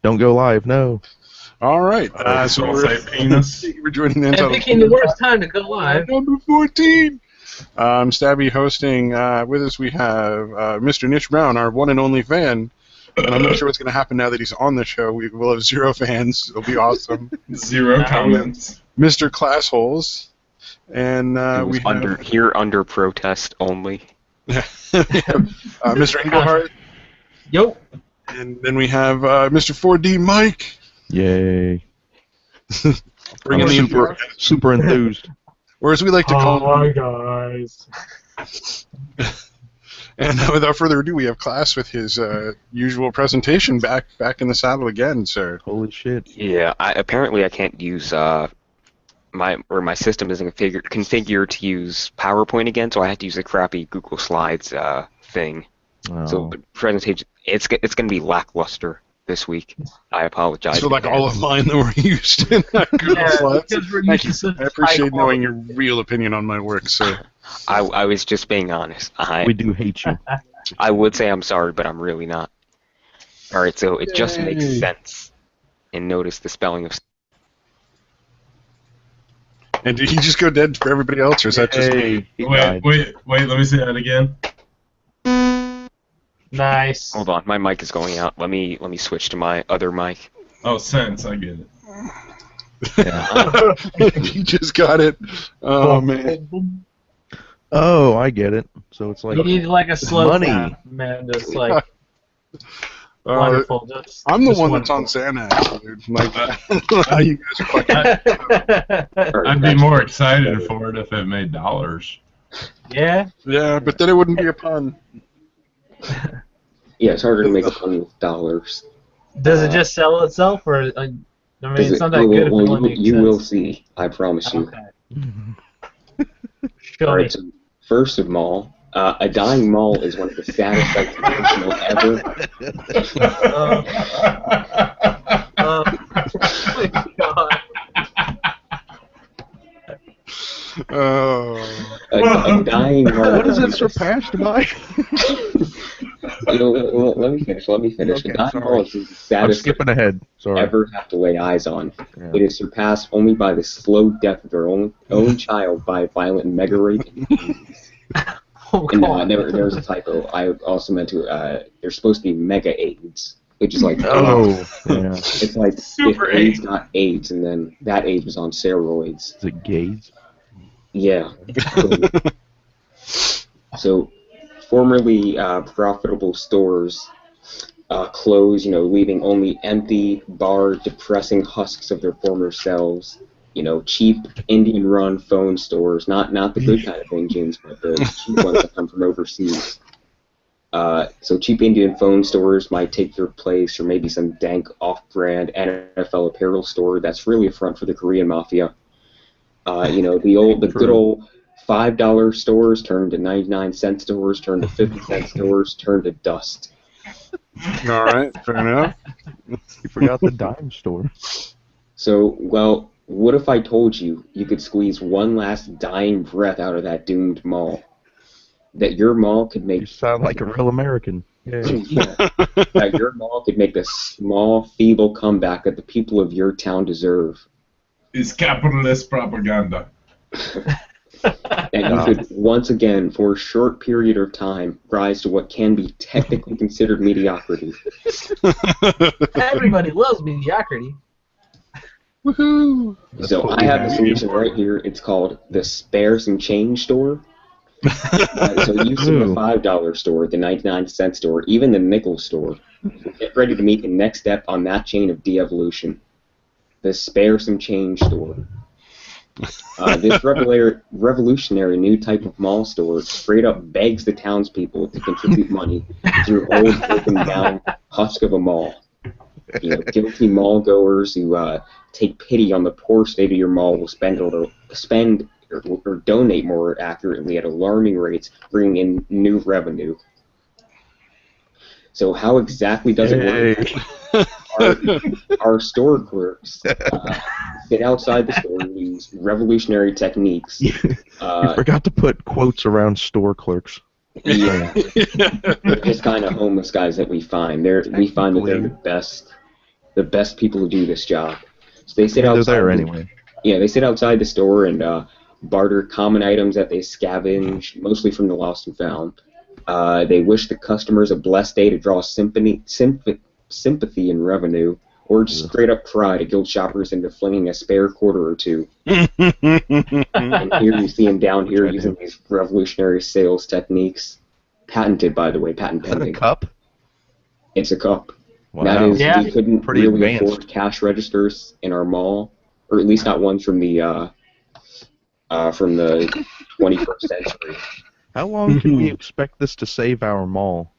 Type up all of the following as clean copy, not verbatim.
Don't go live, no. All right. So we're penis. We're joining the And Untitled. picking the worst time to go live. Number 14. Stabby hosting. With us we have Mr. Nish Brown, our one and only fan. And I'm not sure what's going to happen now that he's on the show. We'll have 0 fans. It'll be awesome. 0 comments. Mr. Classholes. And we have... under protest only. Mr. Engelhardt. Yo. And then we have Mr. 4D Mike. Yay. Bringing the super enthused. Or as we like to call Hi, him. guys. And without further ado, we have Class with his usual presentation back in the saddle again, sir. Holy shit. Yeah, apparently I can't use my system isn't configured to use PowerPoint again, so I had to use a crappy Google Slides thing. Oh. So the presentation, it's going to be lackluster this week. I apologize. So like all of mine that were used in Google Slides. Because we're used to I appreciate knowing your real opinion on my work, sir. I was just being honest. We do hate you. I would say I'm sorry, but I'm really not. Alright, so it just makes sense. And notice the spelling of... And did he just go dead for everybody else, or is that just me? Wait, let me say that again. Nice. Hold on, my mic is going out. Let me switch to my other mic. Oh, sense, I get it. Yeah. He just got it. Oh, man. Oh, I get it. So it's like You need like a slow money. clap, man. Just like wonderful. I'm the just one that's on Xanax, dude. Like, how you guys are fucking... I'd be more excited for it if it made dollars. Yeah. Yeah, but then it wouldn't be a pun. Yeah, it's harder to make a pun with dollars. Does it just sell itself, or I mean, it's not that good. You will see. I promise you. Okay. All right. So first of all, a dying mall is one of the saddest sights you'll ever. Oh my God. Oh. A dying mall. What is it surpassed by? Let me finish. Okay, a dying sorry. mall is the I'm saddest skipping ahead. Sorry. ever have to lay eyes on. Yeah. It is surpassed only by the slow death of their own child by a violent mega rape. Oh, And God. there was a typo. I also meant to. There's supposed to be mega AIDS, which is like Oh, yeah. it's like Super if AIDS got AIDS, and then that AIDS was on steroids. Is it gays? Yeah. So formerly profitable stores close, leaving only empty, barred, depressing husks of their former selves. Cheap Indian-run phone stores, not the good kind of engines, but the cheap ones that come from overseas. So cheap Indian phone stores might take your place, or maybe some dank off-brand NFL apparel store that's really a front for the Korean mafia. The good old $5 stores turned to 99-cent stores, turned to 50-cent stores, turned to dust. All right, fair enough. You forgot the dime store. So, well, what if I told you you could squeeze one last dying breath out of that doomed mall? That your mall could make... You sound like a real American. Yeah. That your mall could make the small, feeble comeback that the people of your town deserve. It's capitalist propaganda. And you could once again, for a short period of time, rise to what can be technically considered mediocrity. Everybody loves mediocrity. Woohoo! So I have the solution right here. It's called the Spare Some Change store. So you see the $5 store, the 99-cent store, even the nickel store. Get ready to meet the next step on that chain of de-evolution. The Spare Some Change store. This revolutionary new type of mall store straight up begs the townspeople to contribute money through old broken down husk of a mall. Guilty mall goers who take pity on the poor state of your mall will spend or donate more accurately at alarming rates, bringing in new revenue. So how exactly does it work? Our store clerks sit outside the store and use revolutionary techniques. You forgot to put quotes around store clerks. Yeah. They're just kind of homeless guys that we find. We find that they're the best the best people to do this job. So they sit They're outside. there anyway. Yeah, they sit outside the store and barter common items that they scavenge, mostly from the lost and found. They wish the customers a blessed day to draw sympathy and revenue, or just straight up cry to guilt shoppers into flinging a spare quarter or two. And here you see him down here using these revolutionary sales techniques. Patented, by the way, patent Is that a pending. cup? It's a cup. Wow. That is, Yeah. we couldn't Pretty really advanced. afford cash registers in our mall, or at least not ones from the 21st century. How long can we expect this to save our mall?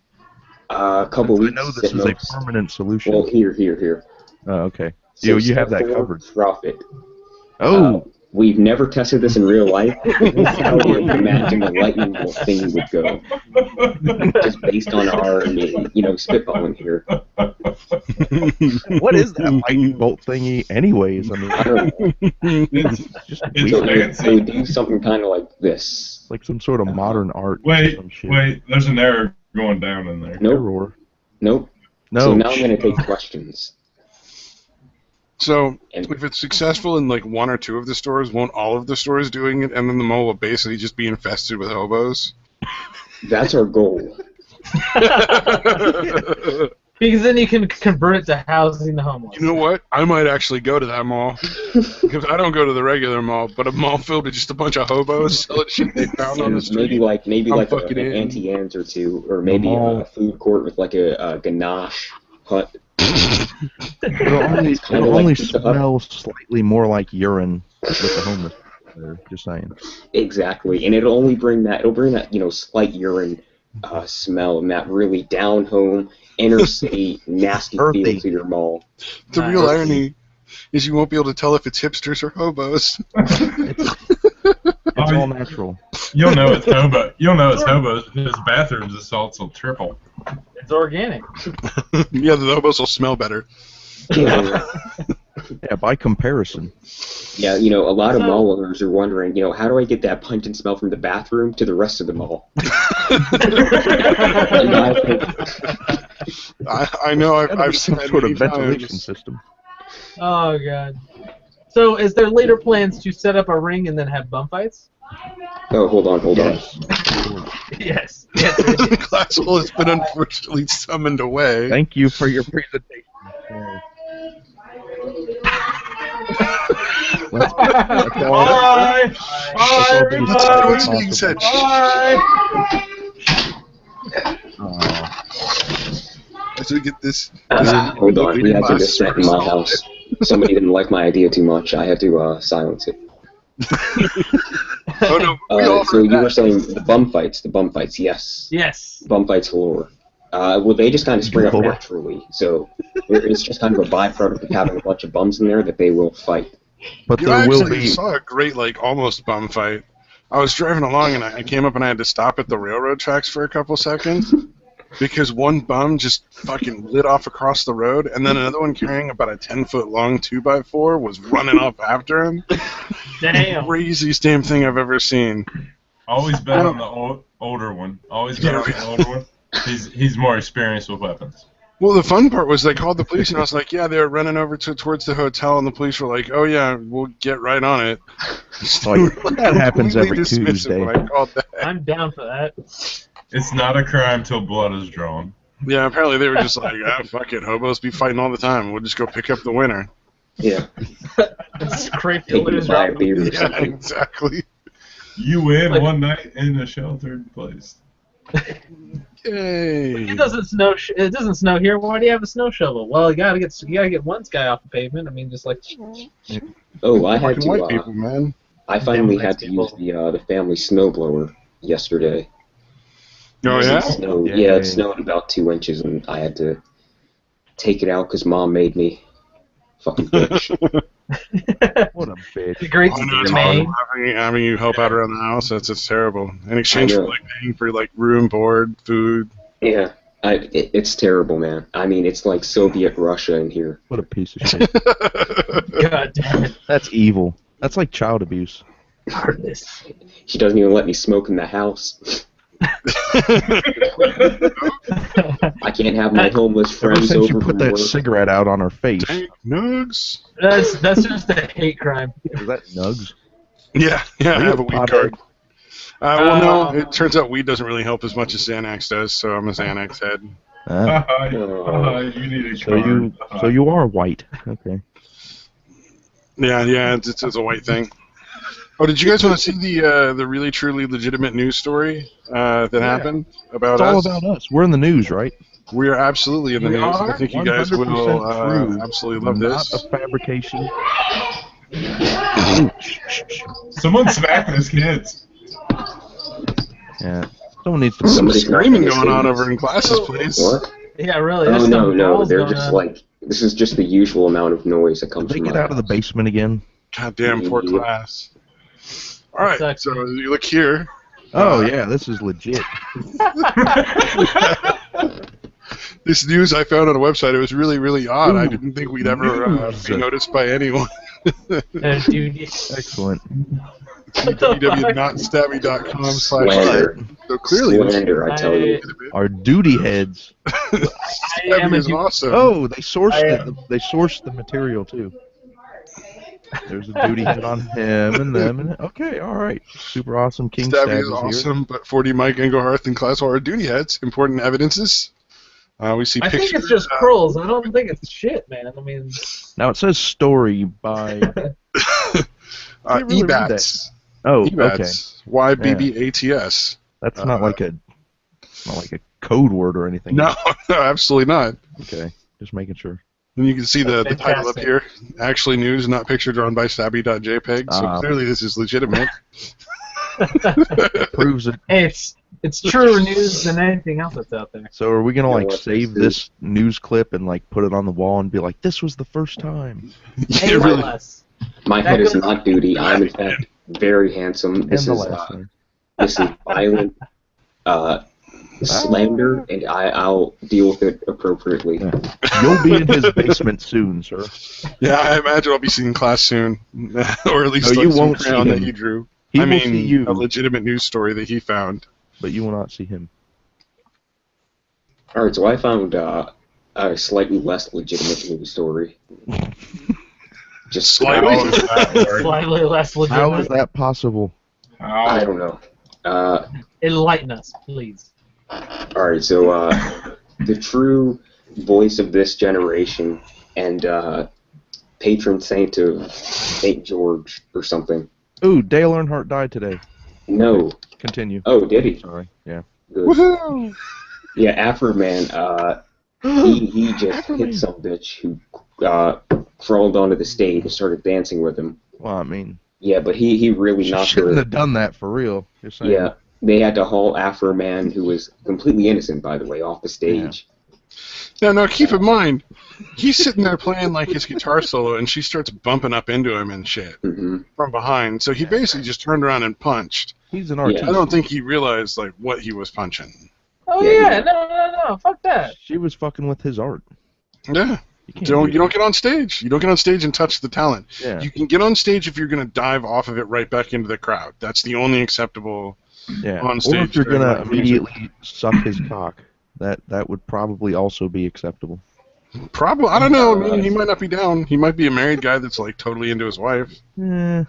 A couple I weeks. know at this is a most. permanent solution. Well, here. Oh, okay. So You have that step four, covered. Profit. Oh, We've never tested this in real life. This is how we imagine the lightning bolt thing would go. Just based on our, spitballing here. what is that lightning bolt thingy, anyways? I mean, I don't know. It's, just it's So weird. they would do something kind of like this. Like some sort of modern art. or wait, some shit. wait. There's an error going down in there. Nope. Error. Nope. No. So now I'm going to take questions. So, And if it's successful in like one or two of the stores, won't all of the stores doing it, and then the mall will basically just be infested with hobos? that's our goal. Because then you can convert it to housing the homeless. You know what? I might actually go to that mall. Because I don't go to the regular mall, but a mall filled with just a bunch of hobos selling shit they found on the street. Maybe I'm like fucking an in. Auntie Anne's or two, or maybe mall. a food court with like a ganache hut. It'll only, kinda it'll like only Pizza Hut. smell slightly more like urine with the homeless there, just saying. Exactly, and it'll bring that slight urine smell and that really down home inner city nasty Earthy. feel to your mall. The Nice. real irony is you won't be able to tell if it's hipsters or hobos. It's all natural. You'll know it's hobo. You'll know it's hobos. His bathroom's assaults will triple. It's organic. Yeah, the hobos will smell better. Yeah, Yeah, by comparison. a lot of mall owners are wondering, how do I get that pungent smell from the bathroom to the rest of the mall? And I think I know Gotta I've be seen some that sort of many ventilation times. system. Oh god. So, is there later plans to set up a ring and then have bum fights? Oh, hold on. Yes. Yes. Yes. there is. Classel has been unfortunately summoned away. Thank you for your presentation. Let's Bye. Bye. all do everybody. Let's do what's being possible. said. Bye. As we get this. hold on. We had to dissect in my house. Somebody didn't like my idea too much. I had to silence it. Oh no, we all So heard you that. were saying the bum fights, yes. Yes. Bum fights galore. Well, they just kind of spring up Galore. naturally. So it's just kind of a byproduct of having a bunch of bums in there that they will fight. But You there will actually be. saw a great, like, almost bum fight. I was driving along and I came up and I had to stop at the railroad tracks for a couple seconds because one bum just fucking lit off across the road, and then another one carrying about a 10-foot long 2x4 was running off after him. Damn. Craziest damn thing I've ever seen. Always bet on the older one. Always bet on the older one. He's more experienced with weapons. Well, the fun part was they called the police, and I was like, yeah, they were running over towards the hotel, and the police were like, oh, yeah, we'll get right on it. Like, that happens every Completely dismissive Tuesday. when I called that. I'm down for that. It's not a crime till blood is drawn. Yeah, apparently they were just like, ah, fuck it, hobos be fighting all the time. We'll just go pick up the winner. Yeah. Scrape the Taking looters by a out. beer or Yeah, something. exactly. You win Like- one night in a sheltered place. Yay. It doesn't snow. It doesn't snow here. Why do you have a snow shovel? Well, you gotta get one guy off the pavement. I mean, just like Oh, I had Fucking white to. people, man. I finally had to Damn use people. the family snowblower yesterday. Oh, It yeah? snowed, Yay. yeah, it snowed about 2 inches, and I had to take it out because Mom made me. Fucking bitch. What a bitch. the great I know it's Maine. horrible having you help out around the house. It's terrible. In exchange I for know. like paying for like room, board, food. Yeah, it's terrible, man. I mean, it's like Soviet Russia in here. What a piece of shit. God damn it. That's evil. That's like child abuse. Hardness. She doesn't even let me smoke in the house. I can't have my homeless Ever friends since you over put from that work. cigarette out on her face. Dank nugs. That's just a hate crime. Is that nugs? Yeah, I Are you have a a weed pothead? card. Well, no, it turns out weed doesn't really help as much as Xanax does, so I'm a Xanax head. You need a So you are white. Okay. Yeah, it's a white thing. Oh, did you guys want to see the really truly legitimate news story that happened about It's all us? about us. We're in the news, right? We are absolutely in the We news. are? I think you guys 100% will true. absolutely love Not this. a fabrication. Someone smack those kids. Yeah. Someone needs to. Some Somebody's screaming knocking going on the over in Class's place. What? Yeah, really. Oh There's no, some no, balls they're going just on. like this is just the usual amount of noise that comes Did they from get my out of the house. basement again? God damn, poor Yeah. Class. All right, Sucks, so man. you look here. Oh yeah, this is legit. This news I found on a website, it was really, really odd. I didn't think we'd ever news. be noticed by anyone. Dude, Excellent. www.notstabby.com/. Slander. So clearly, this Slander, I tell you. Our duty heads. am a is dude. awesome. Oh, they sourced it. They sourced the material too. There's a duty head on him and them. And okay, all right. Super awesome. King Stabby Stab is is awesome, but 40 Mike, Engelhardt, and Class are duty heads. Important evidences. We see I pictures. think it's just crolls. I don't think it's shit, man. I mean, Now it says story by. Can't really read EBATS. Oh, okay. EBATS. YBBATS. That's not like a code word or anything. No, absolutely not. Okay, just making sure. And you can see the That's title up fantastic. here. Actually news, not picture drawn by Stabby.jpg. So clearly this is legitimate. Proves it. hey, it's truer news than anything else that's out there. So are we gonna You know like what save this news clip and like put it on the wall and be like, this was the first time? Yeah, Hey, really. less. My That head is goes- not duty. I'm in fact very handsome. This And the is last one. this is violent slander, and I'll deal with it appropriately. You'll be in his basement soon, sir. Yeah, I imagine I'll be seeing Class soon. Or at least No, like you some won't see crown that him. he drew. He I will mean, see you, a legitimate news story that he found. but you will not see him. All right, so I found a slightly less legitimate news story. Just Slightly? How is that word? Slightly less How is legitimate. that possible? I don't know. Enlighten us, please. All right, so the true voice of this generation and patron saint of St. George or something. Ooh, Dale Earnhardt died today. No. Continue. Oh, did he? Sorry. Yeah. Good. Woohoo! Yeah, Afro-Man, he just hit some bitch who crawled onto the stage and started dancing with him. Well, I mean, Yeah, but he really she knocked shouldn't her. have done that for real. You're saying. Yeah, they had to haul Afro-Man, who was completely innocent, by the way, off the stage. Now, keep in mind, he's sitting there playing like his guitar solo, and she starts bumping up into him and shit Hmm from behind. So he basically just turned around and punched. He's an artist. I don't think he realized like what he was punching. Oh Yeah, yeah, no, fuck that. She was fucking with his art. Yeah. You can't You do don't get on stage. You don't get on stage and touch the talent. Yeah. You can get on stage if you're going to dive off of it right back into the crowd. That's the only acceptable. Yeah. on Or stage if you're during gonna live music. immediately suck his cock, that would probably also be acceptable. Probably. I don't know. I mean, he might not be down. He might be a married guy that's like totally into his wife. Eh.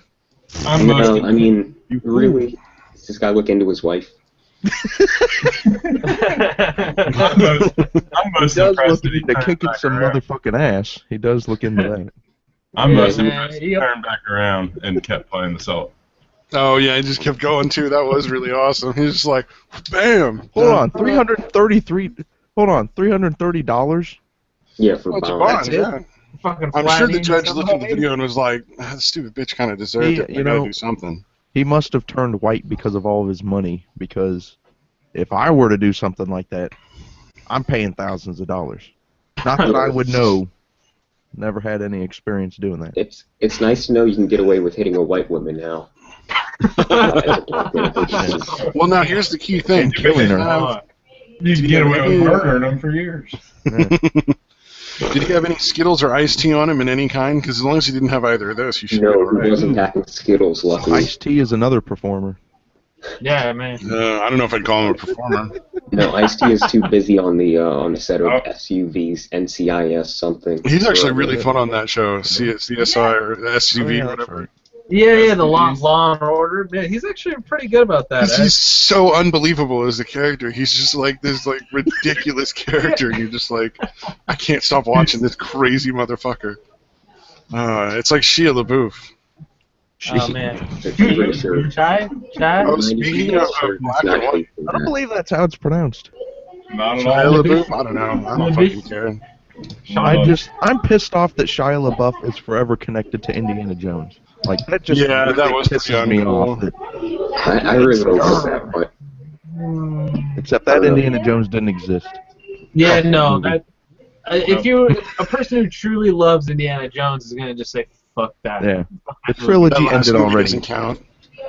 I'm No, most, I mean, You really? Does this guy look into his wife? I'm most He does impressed look that he into turned kicking back some around. motherfucking ass. He does look into that. I'm most Yeah, impressed that he yep. turned back around and kept playing the solo. Oh yeah, he just kept going too. That was really awesome. He's just like, bam. Hold on, $333. Hold on, $330. Yeah, for Oh, it's a bond. bond, That's it? yeah. Fucking I'm sure the flattening judge looked at the somebody. video and was like, "The stupid bitch kind of deserved He- it. you I gotta know- do something." He must have turned white because of all of his money. Because if I were to do something like that, I'm paying thousands of dollars. Not that I would know. Never had any experience doing that. It's nice to know you can get away with hitting a white woman now. Well, now here's the key thing. Killing her. You can get away with murdering them for years. Did he have any Skittles or iced tea on him in any kind? Because as long as he didn't have either of those, he should be No, all he right. wasn't packing Skittles, luckily. Ice-T is another performer. Yeah, man. I don't know if I'd call him a performer. No, Ice-T is too busy on the set of SUVs, NCIS something. He's actually really fun on that show, CSI or SUV, Oh, yeah, that's whatever. right. Yeah, the Law and Order. Yeah, he's actually pretty good about that. Because he's so unbelievable as a character. He's just like this ridiculous character, and you're just like, I can't stop watching this crazy motherfucker. It's like Shia LaBeouf. Oh man. Pretty sure. Chai? Oh, speaking of black and white, I don't believe that's how it's pronounced. Not at Shia all. LaBeouf? I don't know. I don't fucking care. I'm pissed off that Shia LaBeouf is forever connected to Indiana Jones. Like that just Yeah, that was pisses me off. I really don't get that, but Except that Indiana Jones didn't exist. Yeah, no. A person who truly loves Indiana Jones is gonna just say fuck that. Yeah, the trilogy That last ended movie already. doesn't count.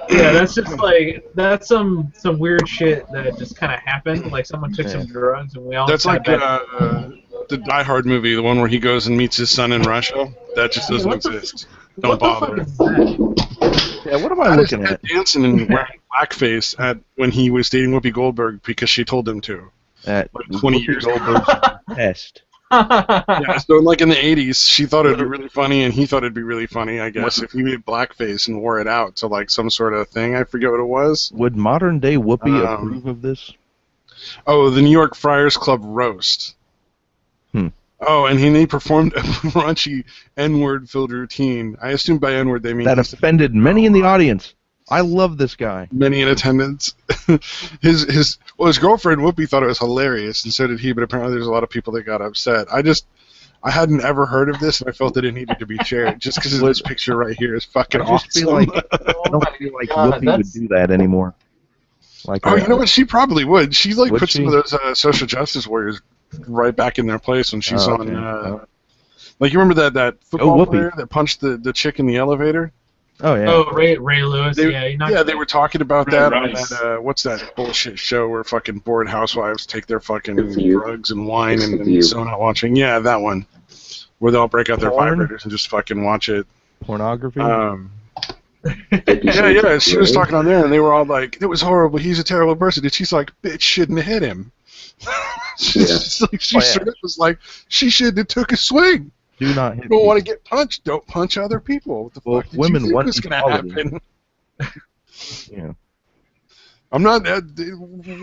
Yeah, that's just like that's some weird shit that just kind of happened. Like someone took some drugs and we all. That's like kinda the Die Hard movie, the one where he goes and meets his son in Russia. That just doesn't exist. Don't bother. What the fuck is that? Yeah, what am I I looking just at? dancing and wearing blackface when he was dating Whoopi Goldberg because she told him to. At Like 20 Whoopi years Goldberg's test. Yeah, so like in the 80s, she thought it'd be really funny, and he thought it'd be really funny, I guess, if he made blackface and wore it out to like some sort of thing. I forget what it was. Would modern day Whoopi approve of this? Oh, the New York Friars Club roast. Oh, and he performed a raunchy N-word filled routine. I assume by N-word they mean That offended many in the audience. I love this guy. many in attendance. his girlfriend Whoopi thought it was hilarious, and so did he. But apparently, there's a lot of people that got upset. I hadn't ever heard of this, and I felt that it needed to be shared just because this picture right here is fucking I just awesome. feel like I don't feel like Whoopi would do that anymore. Like, Oh, you know what? She probably would. She like Would put she? some of those social justice warriors right back in their place when she's okay. on. Like you remember that football Whoopi. player that punched the chick in the elevator? Oh yeah. Oh, Ray Lewis. They were talking about Ray that on Rice. that. What's that bullshit show where fucking bored housewives take their fucking The View. drugs and wine It's The and View. so not watching? Yeah, that one. Where they all break out their Porn? vibrators and just fucking watch it. Pornography. Yeah. She was talking on there, and they were all like, "It was horrible. He's a terrible person." And she's like, "Bitch shouldn't have hit him." She's like, she straight up was like, "She shouldn't have took a swing. Do not hit You don't want to people. get punched. Don't punch other people. What the Well, fuck did women you think want was going to equality. happen?" Yeah. I'm not.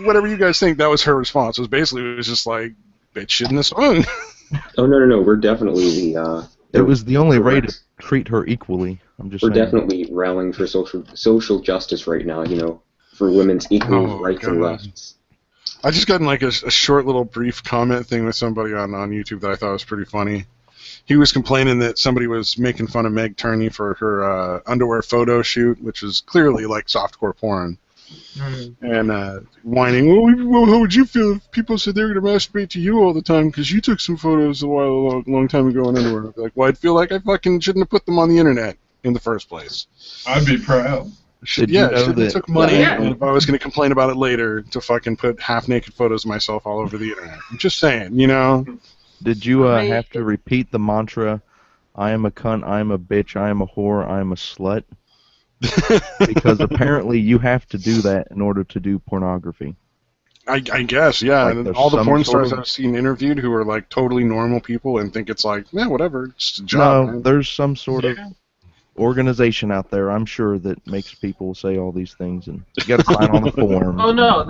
Whatever you guys think, that was her response. It was just like, "Bitch shouldn't have swung." Oh no, we're definitely the. It was the only way to treat her equally. I'm just We're saying. definitely rallying for social justice right now. You know, for women's equal rights and God. lefts. I just got in like a short little brief comment thing with somebody on YouTube that I thought was pretty funny. He was complaining that somebody was making fun of Meg Turney for her underwear photo shoot, which was clearly like softcore porn. And whining, well, how would you feel if people said they were going to masturbate to you all the time because you took some photos a long time ago in underwear? I'd be like, well, I'd feel like I fucking shouldn't have put them on the internet in the first place. I'd be proud. Did you know shouldn't have that- took money Yeah. and if I was going to complain about it later to fucking put half-naked photos of myself all over the internet. I'm just saying, you know? Did you have to repeat the mantra, I am a cunt, I am a bitch, I am a whore, I am a slut? Because apparently you have to do that in order to do pornography. I guess, yeah. Like And there's all the some porn sort stars of- I've seen interviewed who are like totally normal people and think it's like, yeah, whatever, it's just a job. No, man. there's some sort of organization out there, I'm sure, that makes people say all these things, and you got to sign on the form. Oh no!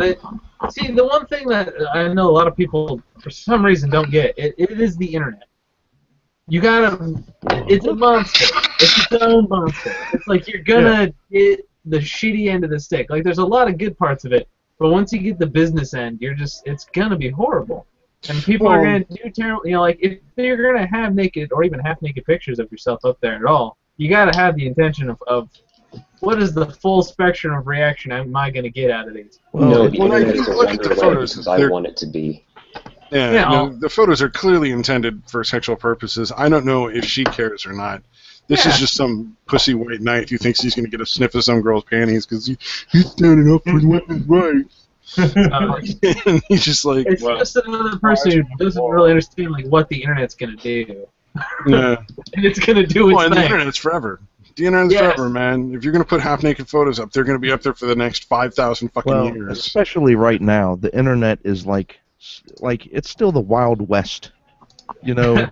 See, the one thing that I know a lot of people for some reason don't get it is the internet. You gotta. It's a monster. It's its own monster. It's like you're gonna get the shitty end of the stick. Like there's a lot of good parts of it, but once you get the business end, it's gonna be horrible. And people are gonna do terrible. You know, like if you're gonna have naked or even half-naked pictures of yourself up there at all, you gotta have the intention of what is the full spectrum of reaction am I gonna get out of these? No, the well, internet you is a look at the wonderland photos, because I they're- want it to be. Yeah, Yeah, no, the photos are clearly intended for sexual purposes. I don't know if she cares or not. This is just some pussy white knight who thinks he's going to get a sniff of some girl's panties because he's standing up for women's rights. And he's just like, It's just another person who doesn't really understand like what the internet's gonna do, yeah. and it's gonna do its Well, and the thing. internet's forever. The internet's Yes. forever, man. If you're gonna put half-naked photos up, they're gonna be up there for the next 5,000 fucking Well, years. especially right now, the internet is like it's still the Wild West. You know,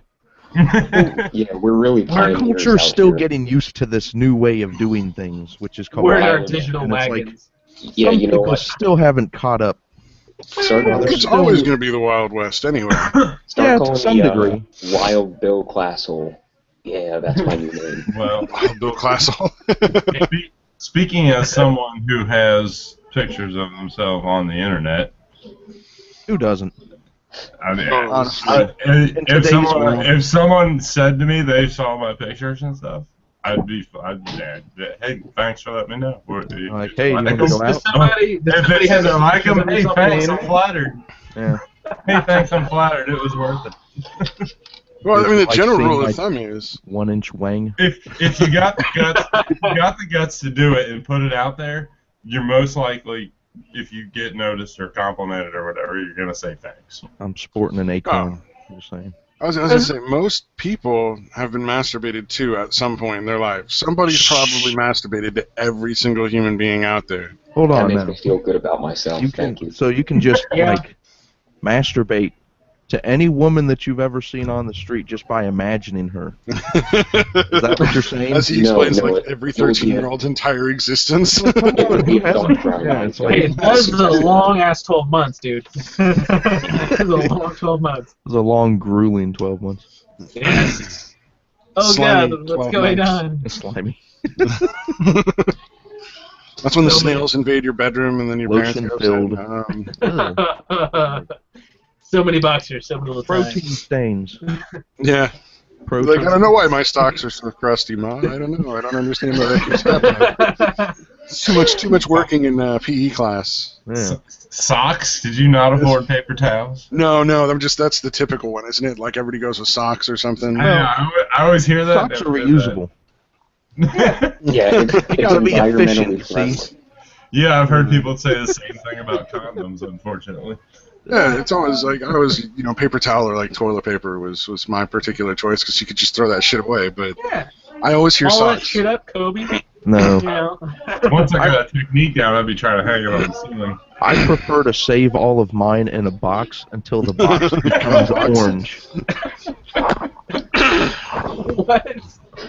Yeah, we're really our pioneers culture's out still here. getting used to this new way of doing things, which is called We're in our Wild. digital And it's like- wagons. Yeah, some you know people what? still haven't caught up. Start, Well, It's still- always gonna be the Wild West anyway. start Yeah, to calling some me degree. Wild Bill Classhole. Yeah, that's my new name. Well, Wild Bill Classel. speaking as someone who has pictures of themselves on the internet, Who doesn't? I mean, Honestly, if someone said to me they saw my pictures and stuff, I'd be hey, thanks for letting me know. Like, hey, you want to Does go out? Somebody If has they a like them, somebody hey, something thanks, on I'm it. flattered. Yeah. Hey, thanks, I'm flattered. It was worth it. Well, I mean, the Like general seeing, rule like- of thumb is 1-inch wang. If you got the guts to do it and put it out there, you're most likely, if you get noticed or complimented or whatever, you're gonna say thanks. I'm sporting an acorn. Just saying. I was gonna say most people have been masturbated to at some point in their life. Somebody's probably masturbated to every single human being out there. Hold That on makes now. me feel good about myself. You Thank you. So you can just Yeah. like masturbate to any woman that you've ever seen on the street just by imagining her. Is that what you're saying? As he No, explains, no, like it- every it would be 13-year-old's entire existence. It would be a Who dark hasn't? brown Yeah, line. it's So like- Hey, that was a long ass 12 months, dude. It was a long 12 months. It was a long, grueling 12 months. Yes. Oh Slimy god, what's 12 going months. on? It's slimy. That's when the So snails invade your bedroom and then your Lotion parents filled. Ugh. So many boxers, so little time. Protein stains. Yeah. Protein. Like, I don't know why my stocks are so crusty, Ma. I don't know. I don't understand why that keeps happening. It's too much working in PE class. Yeah. Socks? Did you not afford paper towels? No, that's the typical one, isn't it? Like everybody goes with socks or something. I always hear that. Socks are reusable. yeah, it's gotta be environmentally efficient, see? friendly. Yeah, I've heard people say the same thing about condoms, unfortunately. Yeah, it's always like paper towel or like toilet paper was my particular choice because you could just throw that shit away. But Yeah. I always hear All that socks. shit up, Kobe. No. You know. Once I got a technique down, I'd be trying to hang it on the ceiling. I prefer to save all of mine in a box until the box becomes orange. What?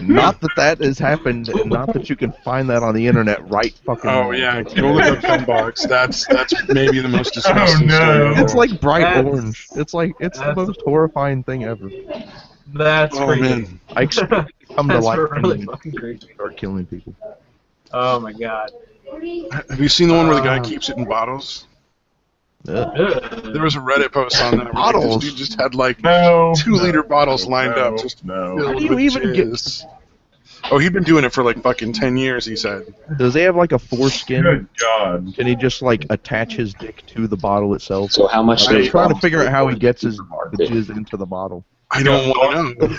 Not that has happened, and not that you can find that on the internet right fucking Oh now. yeah, go look up cum box. That's maybe the most disgusting no. story ever. It's like bright That's- orange. It's the that's- most horrifying thing ever. That's Oh creepy. man, I expect it to come to That's life really and fucking creepy. start killing people. Oh my god. have you seen the one where the guy keeps it in bottles? Ugh. Ugh. There was a Reddit post on that where like, Bottles? this dude just had like No. 2-liter bottles lined no, up, just no. filled How do you with even get- jizz. Oh, he'd been doing it for like fucking 10 years, he said. Does he have like a foreskin? Good God. Can he just like attach his dick to the bottle itself? So how much? I'm does trying to it figure out how he cost gets to the market? jizz into the bottle. I don't want to know.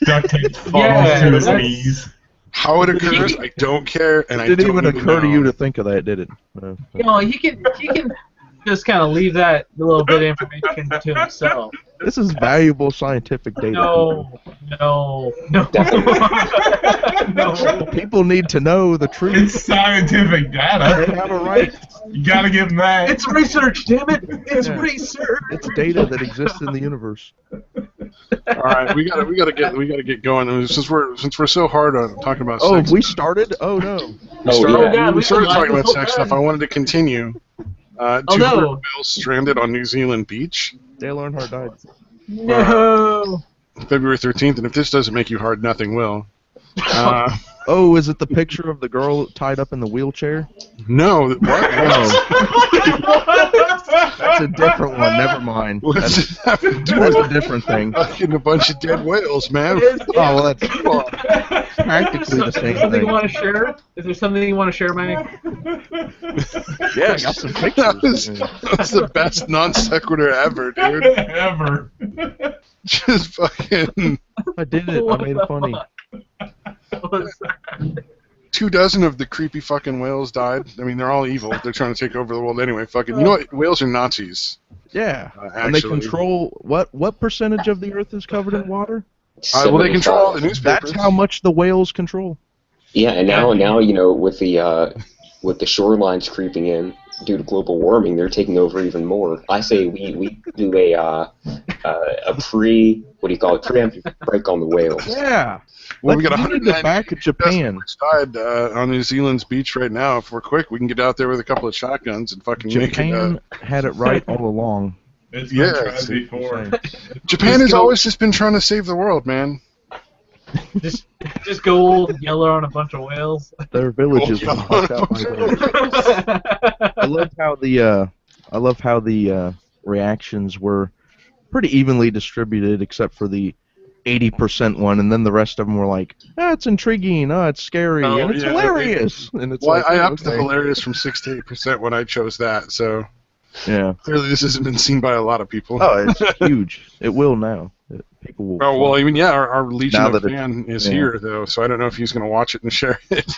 Duct tape funnels Yeah, to his that's- knees. How it occurs, I don't care, and It I didn't don't even occur to know. you to think of that, did it? No. You know, he can just kind of leave that little bit of information to himself. This is valuable scientific data. No, no, no, no. People need to know the truth. It's scientific They data. have a right. You gotta give them that. It's research, damn it! It's Yeah. research. It's data that exists in the universe. All right, we gotta get going. I mean, since we're so hard on talking about Oh, sex. we started? Oh no. We started, yeah. God, we we started lied talking this about whole sex time. stuff. I wanted to continue. Oh, 200 no. whales stranded on New Zealand beach, Dale Earnhardt died. No. February 13th. And if this doesn't make you hard, nothing will. Oh, is it the picture of the girl tied up in the wheelchair? No, what? That's a different one. Never mind. What does That's, it have to do that's with a different thing. fucking a bunch of dead whales, man? Oh, well, that's practically the same Something you thing. want to share? Is there something you want to share, Mike? Yeah, I got some That was, pictures. that was the best non sequitur ever, dude. Ever. Just fucking I did it. I What made the it funny. fuck? What was that? 24 of the creepy fucking whales died. I mean, they're all evil. They're trying to take over the world anyway. Fucking, you know what? Whales are Nazis. Yeah. And they Actually. control what percentage of the earth is covered in water? Well, they control all the 75. newspapers. That's how much the whales control. Yeah, and now with the shorelines creeping in due to global warming, they're taking over even more. I say we do a preemptive break on the whales. Yeah. Well, we got We need to back Japan. died on New Zealand's beach right now. If we're quick, we can get out there with a couple of shotguns and fucking make it. Japan had it right all along. It's Yeah, been tried before. Japan has always just been trying to save the world, man. Just gold, yellow on a bunch of whales. Their villages were fucked up by those. I love how the reactions were pretty evenly distributed, except for the 80% one, and then the rest of them were like, it's intriguing, it's scary, and it's hilarious. And it's Well, like, I upped the okay. hilarious from 6 to 8% when I chose that, so Yeah. clearly this hasn't been seen by a lot of people. Oh, it's huge. It will now. People will. Oh, well, I mean, yeah, our Legion Now of that it's- Fan is yeah. here, though, so I don't know if he's going to watch it and share it.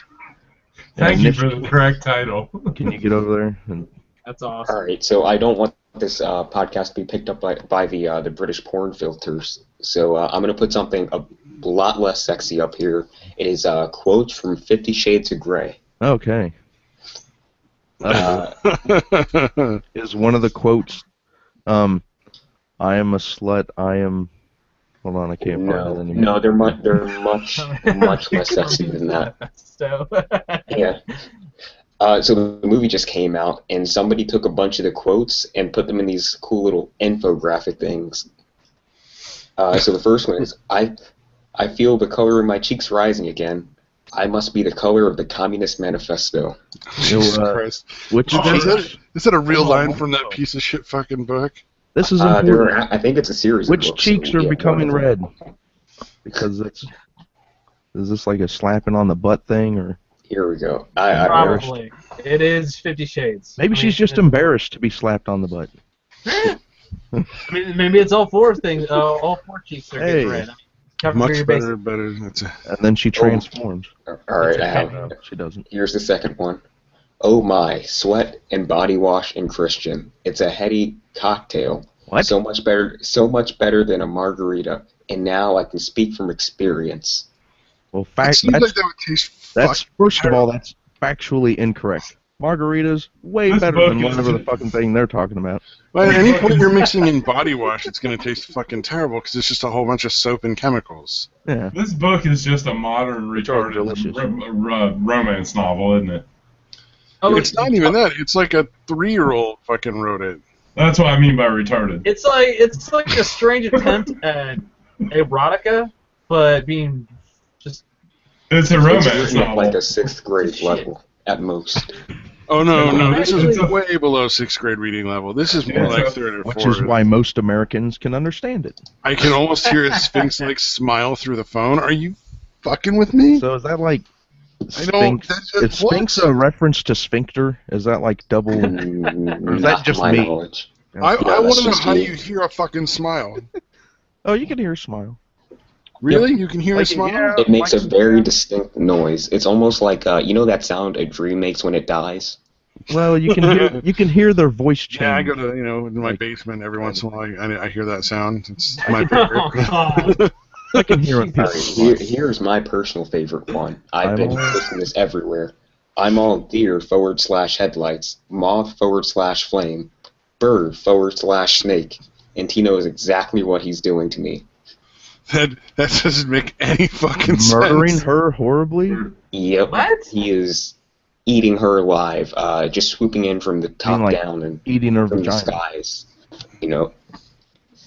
Thank you for the correct title. Can you get over there? And That's awesome. All right, so I don't want this podcast to be picked up by the British porn filters. So I'm going to put something a lot less sexy up here. It is quotes from 50 Shades of Grey. okay. Is one of the quotes, I am a slut, I am... Hold on, I can't find it anymore. No, they're much less sexy than that. So. Yeah. So the movie just came out, and somebody took a bunch of the quotes and put them in these cool little infographic things. So the first one is, I feel the color in my cheeks rising again. I must be the color of the Communist Manifesto. Jesus Christ. Which Is that a real line from that piece of shit fucking book? This is important. I think it's a series Which of books. cheeks so are yeah, becoming one of them. red? Because is this like a slapping on the butt thing, or Here we go. Probably. It is 50 Shades. maybe she's just embarrassed to be slapped on the butt? Maybe it's all four things. All four cheeks are getting red. Cover Much your better, bases. better. And then she transforms. All right, I have. No, she doesn't. Here's the second one. Oh my, sweat and body wash and Christian. It's a heady cocktail. What? So much better than a margarita. And now I can speak from experience. Well, It seems like that would taste that's fucking first of terrible. all, that's factually incorrect. Margaritas way This better book than is whatever the just- fucking thing they're talking about. Well, at any point you're mixing in body wash, it's going to taste fucking terrible because it's just a whole bunch of soap and chemicals. Yeah. This book is just a modern are retarded delicious. romance novel, isn't it? Oh, It's not even that. It's like a 3-year-old fucking wrote it. That's what I mean by retarded. It's like a strange attempt at erotica, but being just. It's a It's romance written at novel. like a 6th grade Shit. level at most. Oh, no, No, this actually- is way below 6th grade reading level. This is more Yeah, like so- 3rd or 4th. Which is why most Americans can understand it. I can almost hear a Sphinx-like smile through the phone. Are you fucking with me? So is that like I don't... Sphinx? That's, Is Sphinx a reference to sphincter? Is that like double? Or is that just my me? I knowledge. want that's to know just how me. you hear a fucking smile. Oh, you can hear a smile. Really? You can hear a Like, smile? yeah. It makes a Like- very distinct noise. It's almost like you know that sound a dream makes when it dies. Well, you can hear their voice change. Yeah, I go to, in my Like- basement every once in a while. I hear that sound. It's Oh, my favorite. God. I can hear it. All right, here's my personal favorite one. I've I'm been all- posting this everywhere. I'm all deer / headlights, moth / flame, bird / snake, and he knows exactly what he's doing to me. That doesn't make any fucking Murdering sense. her horribly. Yep. What? He is eating her alive, just swooping in from the top like, down and Eating her from the vagina. skies. You know,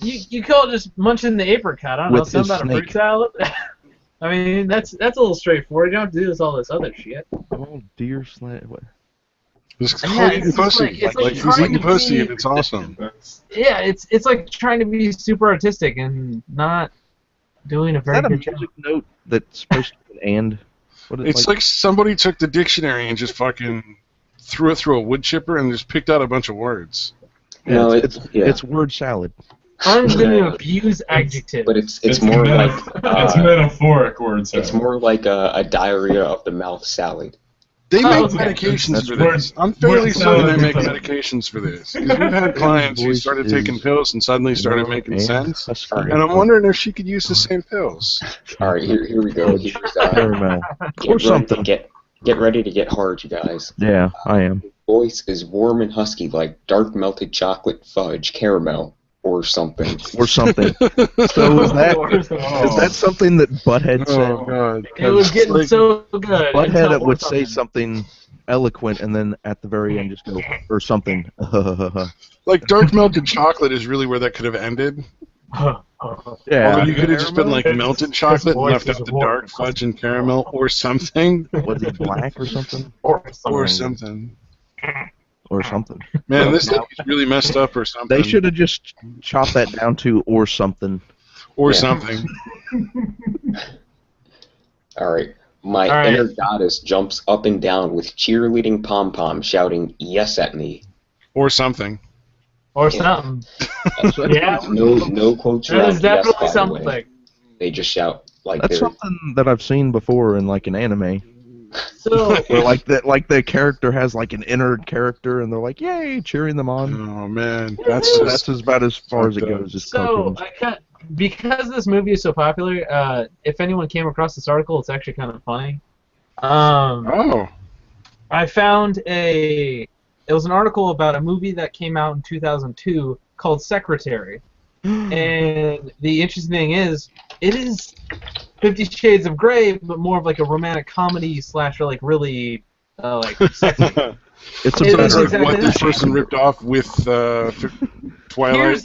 You call it just munching the apricot. I don't know, With something his about a fruit snake. salad. I mean, that's a little straightforward. You don't have to do all this other shit. Oh, deer slant. What? It's Yeah, called eating it's just pussy. like- it's like He's trying eating to pussy be- and it's awesome. That's, Yeah, it's like trying to be super artistic and not doing a Is very that a good job. music note that's supposed to be an and? What is, It's like somebody took the dictionary and just fucking threw it through a wood chipper and just picked out a bunch of words. yeah, no, it's word salad. I'm going to abuse adjectives. but it's more like it's metaphoric words. it's more like a diarrhea of the mouth salad. They make okay. medications for We're- this. I'm fairly we're certain they make telling- medications for this. 'Cause we've had clients who voice started is taking pills and suddenly started warm making and sense. husky. Alright. And I'm wondering if she could use the same pills. All right, here we go. Here's, Caramel. get Or ready something. to get ready to get hard, you guys. Yeah, I am. Voice is warm and husky like dark melted chocolate fudge caramel or something. Or something. So is that something that Butthead said? Oh god. It was getting Like, so good. Butthead until would something. say something eloquent and then at the very end just go, or something. like dark melted chocolate is really where that could have ended. Yeah. Although you could have just been like melted chocolate and voice left is out the warm dark and fudge and caramel or something. Was he black or something? Or Or something. something. Or something. Man, this thing is really messed up or something. They should have just chopped that down to or something. Or Yeah. something. All right. My All right. inner goddess jumps up and down with cheerleading pom-pom shouting yes at me. Or something. Or something. Yeah. No quotes That around is definitely yes, by the way. something. They just shout like That's they're something that I've seen before in like an anime. So, Where like the character has like an inner character and they're like, yay, cheering them on. Oh man. That's about as far as it fucked up. goes. As so cartoons. because this movie is so popular, if anyone came across this article, it's actually kind of funny. Oh. I found it was an article about a movie that came out in 2002 called Secretary. And the interesting thing is, it is 50 Shades of Grey, but more of like a romantic comedy slasher, like really like sexy. It's a It So is it's better. like what exactly this that. person ripped off with Twilight.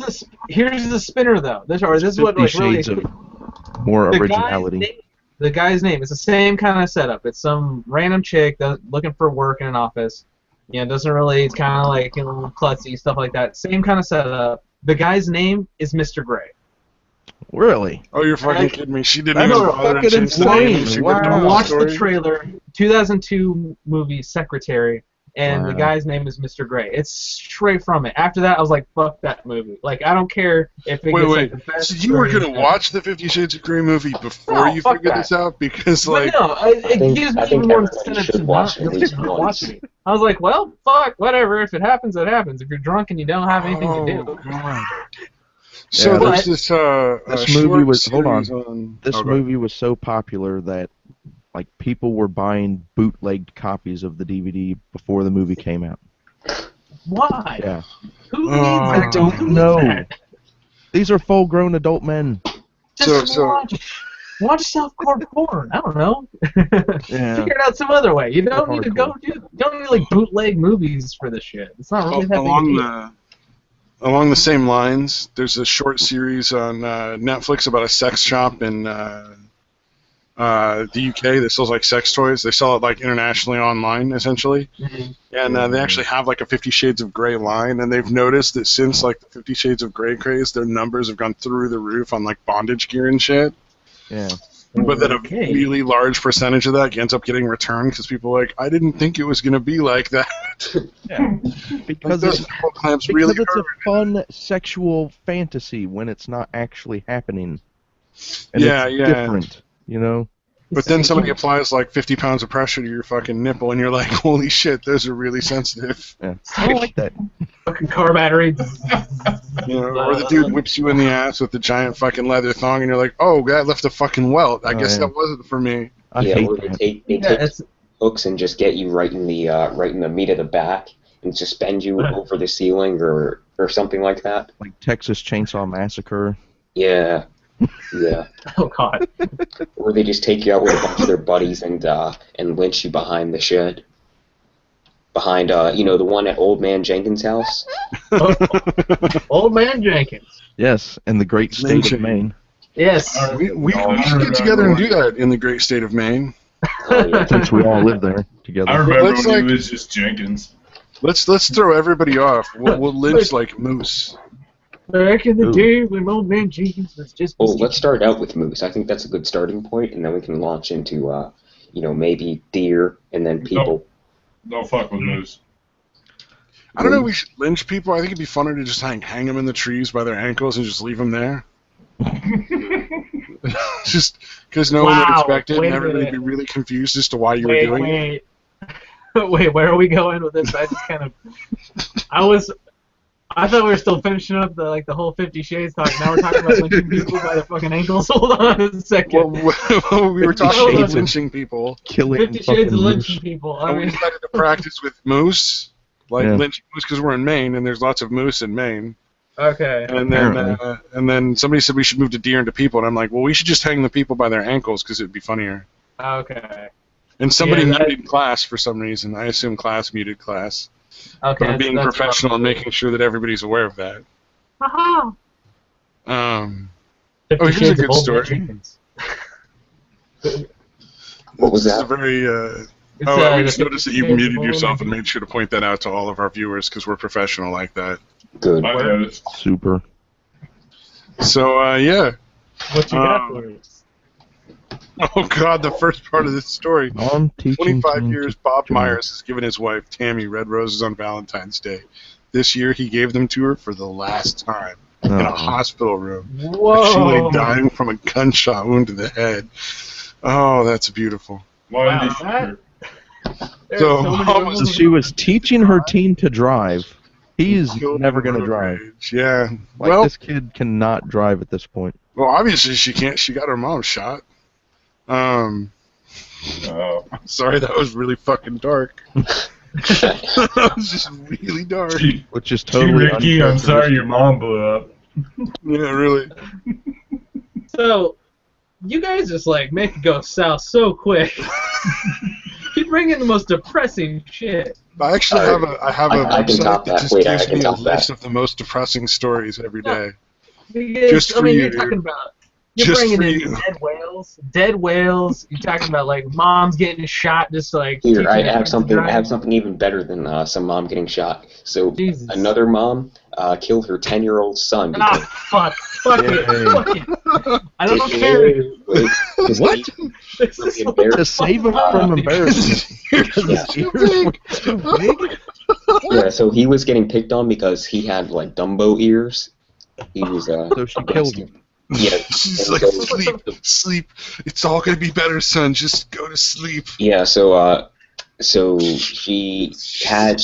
Here's the spinner though. This is what 50 like really shades of more originality. The guy's name. It's the same kind of setup. It's some random chick looking for work in an office. Doesn't really. It's kind of like a little klutzy stuff like that. Same kind of setup. The guy's name is Mr. Grey. Really? Oh, you're fucking kidding me. She didn't That's even bother to fucking change the name. insane. She Wow. ripped off the Watch story. the trailer. 2002 movie Secretary, and the Wow. guy's name is Mr. Grey. It's straight from it. After that, I was like, fuck that movie. Like, I don't care if it gets like the best. So you were or gonna anything. watch the 50 Shades of Grey movie before No, you fuck figured that. this out? Because But like, no, it gives me I think even more everybody incentive should to watch not it at least watch once. it. I was like, well, fuck, whatever. If it happens, it happens. If you're drunk and you don't have anything to do. oh god. So Yeah, there's this this movie short was- hold on. series on This oh, go ahead. movie was so popular that like people were buying bootlegged copies of the DVD before the movie came out. Why? Yeah. Who Oh. needs that? I don't Who needs know. that? These are full-grown adult men. Just So- watch softcore porn. I don't know. Yeah. Figure it out some other way. You don't Or need to go don't need like bootleg movies for this shit. It's not really that big a deal. Along the same lines, there's a short series on Netflix about a sex shop in the UK that sells like sex toys. They sell it like internationally online, essentially. And they actually have like a 50 Shades of Grey line, and they've noticed that since like the 50 Shades of Grey craze, their numbers have gone through the roof on like bondage gear and shit. Yeah. But then a Okay. really large percentage of that ends up getting returned because people are like, I didn't think it was going to be like that. Yeah. Like, Because those it's nipple clamps because really it's hurt. a fun sexual fantasy when it's not actually happening. And Yeah, it's yeah. different, you know? But then somebody applies like 50 pounds of pressure to your fucking nipple, and you're like, holy shit, those are really sensitive. Yeah. I don't like that. Fucking car battery. Or the dude whips you in the ass with the giant fucking leather thong, and you're like, oh, that left a fucking welt. I Oh, guess yeah. that wasn't for me. I Yeah, hate or they that. take Yeah, it's hooks and just get you right in the meat of the back and suspend you over the ceiling or something like that. Like Texas Chainsaw Massacre. Yeah, yeah. oh god. Or they just take you out with a bunch of their buddies and lynch you behind the shed, behind the one at Old Man Jenkins' house. Old Man Jenkins. Yes, in the great state Lynching. of Maine. Yes. We should get together and do that in the great state of Maine. Oh, yeah. Since we all live there together. I remember Looks when like- he was just Jenkins. Let's throw everybody off. We'll lynch like moose. Back in the Ooh. day when Old Man Jenkins was just Well, let's start out with moose. I think that's a good starting point, and then we can launch into maybe deer and then people. Don't fuck with moose. I don't know if we should lynch people. I think it'd be funner to just hang them in the trees by their ankles and just leave them there. Just because no one would Wow, expect it, wait and a everybody would minute. be really confused as to why you were wait, doing it. wait. Wait, where are we going with this? I just kind of, I thought we were still finishing up the whole 50 Shades talk. Now we're talking about lynching people by the fucking ankles. Hold on a second. Well, we were 50 talking about Shades of lynching people. Killing 50 fucking Shades of moose. lynching people. I And we mean, decided to practice with moose, like Yeah. lynching moose, because we're in Maine, and there's lots of moose in Maine. okay. And then somebody said we should move to deer and to people, and I'm like, well, we should just hang the people by their ankles because it'd be funnier. Okay. And somebody Yeah, that- muted class for some reason. I assume class muted class. Okay. I'm being that's professional and making sure that everybody's aware of that. Haha. 50 Oh, here's a Shades of good Old story. Chickens. What was This is a that? very. It's, I the just 50 noticed that you Shades of muted Old yourself and Chickens. made sure to point that out to all of our viewers because we're professional like that. Good. I noticed. Super. So, yeah. What you got for us? Oh, God, the first part of this story. I'm teaching 25 teens years, to Bob drive. Myers has given his wife, Tammy, red roses on Valentine's Day. This year, he gave them to her for the last time in a Oh. hospital room. Whoa. She lay dying from a gunshot wound to the head. Oh, that's beautiful. Why Wow, did he shoot that- her? There's So, many Mom levels was- of- She was teaching her teen to drive. He's Killed never in going to road drive. rage. Yeah. Like, Well, this kid cannot drive at this point. obviously she can't. She got her mom shot. Oh. Sorry, that was really fucking dark. That was just really dark. Gee, Which is gee, totally Ricky, I'm sorry your mom blew up. Yeah, really. So, you guys just make it go south so quick. You bring in the most depressing shit. I actually have a I can website top that that. just Wait, I gives can me a top that. list of the most depressing stories every day. Because, Just for you're you. talking about you're Just bringing for in you. dead whales. You're talking about moms getting shot, just Here, teaching I their have kids to something. I drive. have something even better than some mom getting shot. So Jesus. another mom killed her 10-year-old son because Fuck Yay. it. Fuck it. I don't care. What? This is To save him from embarrassment. Because his ears were too big? Yeah, so he was getting picked on because he had Dumbo ears. He was So she killed him. Yeah, She's and like, so- sleep. It's all gonna be better, son. Just go to sleep. Yeah, so she had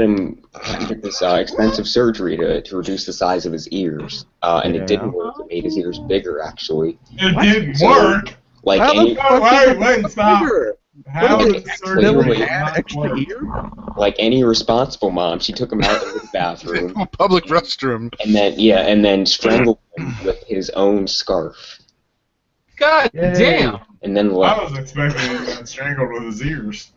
him get this expensive surgery to reduce the size of his ears, and Yeah. it didn't work. It made his ears bigger, actually. It What? didn't So- work. Like How the any fuck Wait, stop. bigger? How What did did the they surgery accidentally add not extra work? ear? any responsible mom, she took him out into the bathroom, Public restroom. and then strangled him with his own scarf, God Yay. damn. and then I left. was expecting he got strangled with his ears.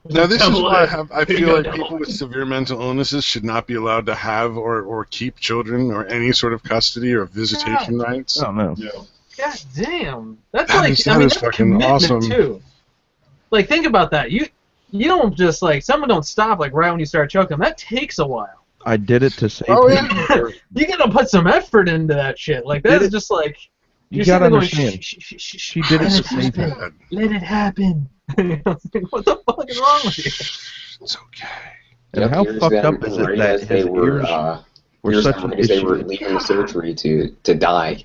Now this is Double why it. I feel like people with severe mental illnesses should not be allowed to have or keep children or any sort of custody or visitation rights. Oh, no. Yeah. God damn. That's That is that's fucking commitment awesome. too. Think about that. You don't just someone don't stop right when you start choking. That takes a while. I did it to save Oh, him. yeah. You gotta put some effort into that shit. Did That's it- just You you're gotta sitting there understand. She did it let to it save him. happen. Let it happen. What the fuck is wrong with you? It's okay. And Yep, how here's fucked them up is right it that as they his were, ears were here's such them an right as they were issue? leaving the surgery to die.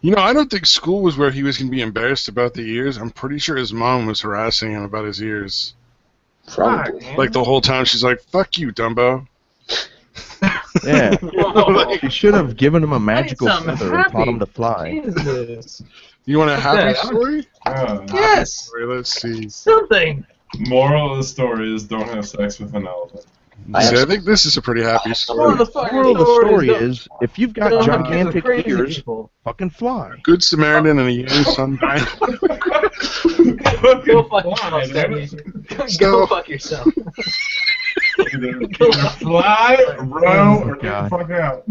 You know, I don't think school was where he was going to be embarrassed about the ears. I'm pretty sure his mom was harassing him about his ears. Probably. Fuck, man. Like the whole time, she's like, "Fuck you, Dumbo." Yeah. Whoa. She should have given him a magical something feather and taught happy. him to fly. Jesus. You want a happy that? story? Yes. Story, let's see. Something. Moral of the story is don't have sex with an elephant. See, I think this is a pretty happy story. The moral of the story is, if you've got gigantic crazy ears, people. fucking fly. Good Samaritan and a young son died. Go fuck yourself, Stabby. Go fuck yourself. Either fly, row, or get the God. fuck out.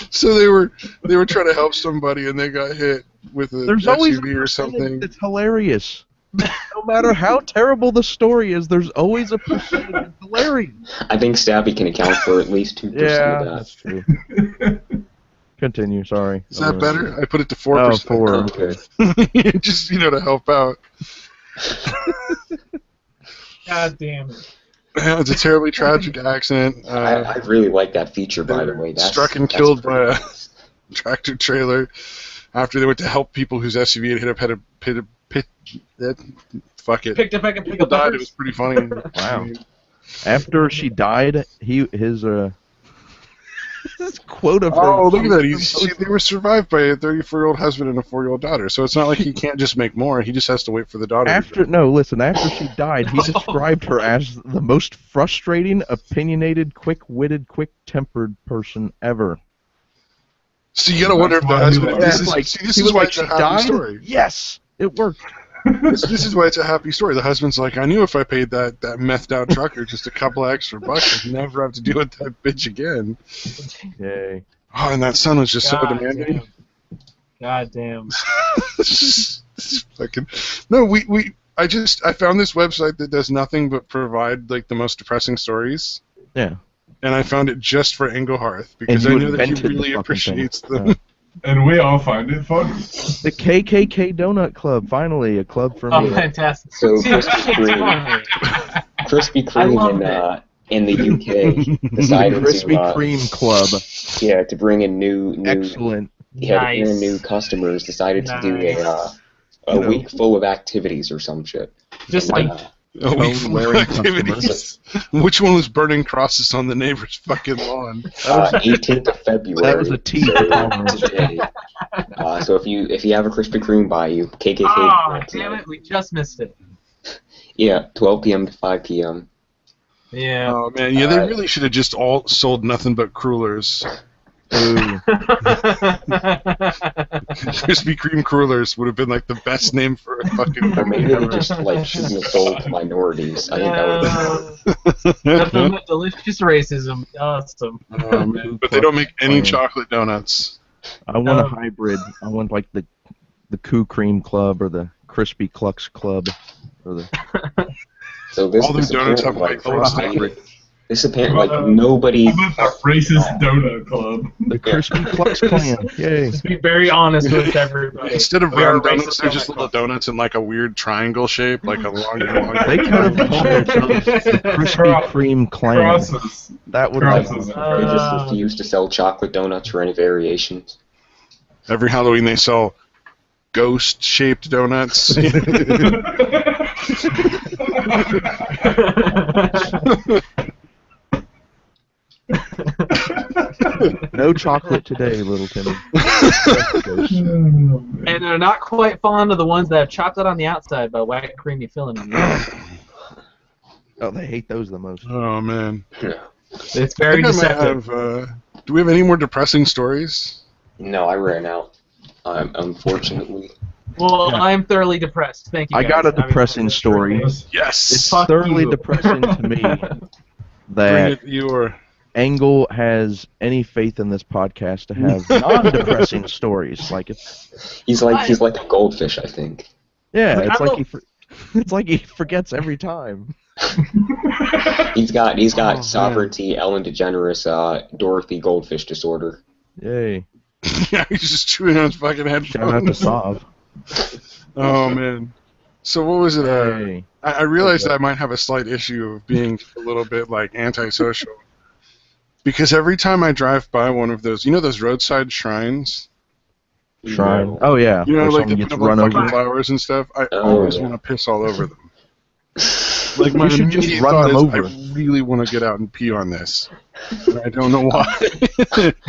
So they were trying to help somebody and they got hit with a There's always SUV or something. It's hilarious. No matter how terrible the story is, there's always a percentage that's hilarious. I think Stabby can account for at least 2% Yeah, of that's that. true. Continue, sorry. Is that better? I put it to 4%. Oh, 4. Okay. Just to help out. God damn it. Yeah, it's a terribly tragic accident. I really like that feature, by the way. That's, struck and that's killed by pretty a nice. tractor trailer after they went to help people whose SUV had hit fuck it. Picked up pick People up died. It peppers. was pretty funny. Wow. After she died, his quote of her. Oh, look at that! They were survived by a 34-year-old husband and a 4-year-old daughter. So it's not like he can't just make more. He just has to wait for the daughter. After she died, he described her as the most frustrating, opinionated, quick-witted, quick-tempered person ever. So you gotta wonder if the husband. This is why it's a happy story. Yes, it worked. This is why it's a happy story. The husband's like, I knew if I paid that methed out trucker just a couple extra bucks, I'd never have to deal with that bitch again. Yay. Oh, and that son was just so demanding. God damn. This is fucking. No, I found this website that does nothing but provide like the most depressing stories. Yeah. And I found it just for Engelharth because I knew that he really appreciates them. Yeah. And we all find it funny. The KKK Donut Club, finally, a club for me. Oh, fantastic. So See, Krispy I Kreme love in the UK decided Krispy to Kreme Club. to bring in new Excellent. to bring in Nice. new customers. Decided to do Nice. a week full of activities or some shit. Just Like, like A week full of Cone-wearing activities. Which one was burning crosses on the neighbor's fucking lawn? 18th of February. That was a tease. So, today. So if you have a Krispy Kreme by you, KKK. oh, damn it, we just missed it. Yeah, 12 p.m. to 5 p.m. Yeah. Oh man, yeah, they really should have just all sold nothing but crullers. Ooh. Krispy Kreme crullers would have been like the best name for a fucking. Or maybe they just like shouldn't have sold to minorities. I think that would. Delicious racism. Awesome. But they don't make any chocolate donuts. I want a hybrid. I want like the Coo Cream Club or the Crispy Clucks Club or the. So this All their donuts have white frosting. This apparently like nobody. How about the racist donut club? The Crispy Clucks Clan. Yay. Just be very honest with everybody. Instead of We are round donuts, racist they're just donut little donuts in like a weird triangle shape, like a long. They could have called themselves the Krispy Kreme Clan. Crosses. That would Crosses. have. They just refuse to sell chocolate donuts or any variations. Every Halloween they sell ghost-shaped donuts. No chocolate today, little Timmy. And they're not quite fond of the ones that have chocolate on the outside but white creamy filling on the inside. Oh, they hate those the most. Oh man. It's very I think I might deceptive. have, do we have any more depressing stories? No, I ran out. Unfortunately. Well, Yeah. I'm thoroughly depressed. Thank you. I guys. got a mean, depressing story. Yes. It's Fuck thoroughly you. depressing to me Bring that it, your. Engel has any faith in this podcast to have non-depressing stories. Like He's like a goldfish, I think. yeah, Like, it's I like it's like he forgets every time. He's got man. sovereignty, Ellen DeGeneres, Dorothy Goldfish disorder. Yay! Yeah, he's just chewing on his fucking headphones. Shout out to Sav. Oh man. So what was it? Yay. I realized I might have a slight issue of being a little bit like antisocial. Because every time I drive by one of those, those roadside shrines? Shrine. Oh yeah. You know, Where like someone they gets put up run like fucking over. flowers and stuff? I Oh, always yeah. want to piss all over them. Like my You should just immediate run thought them is, over. I really want to get out and pee on this. And I don't know why.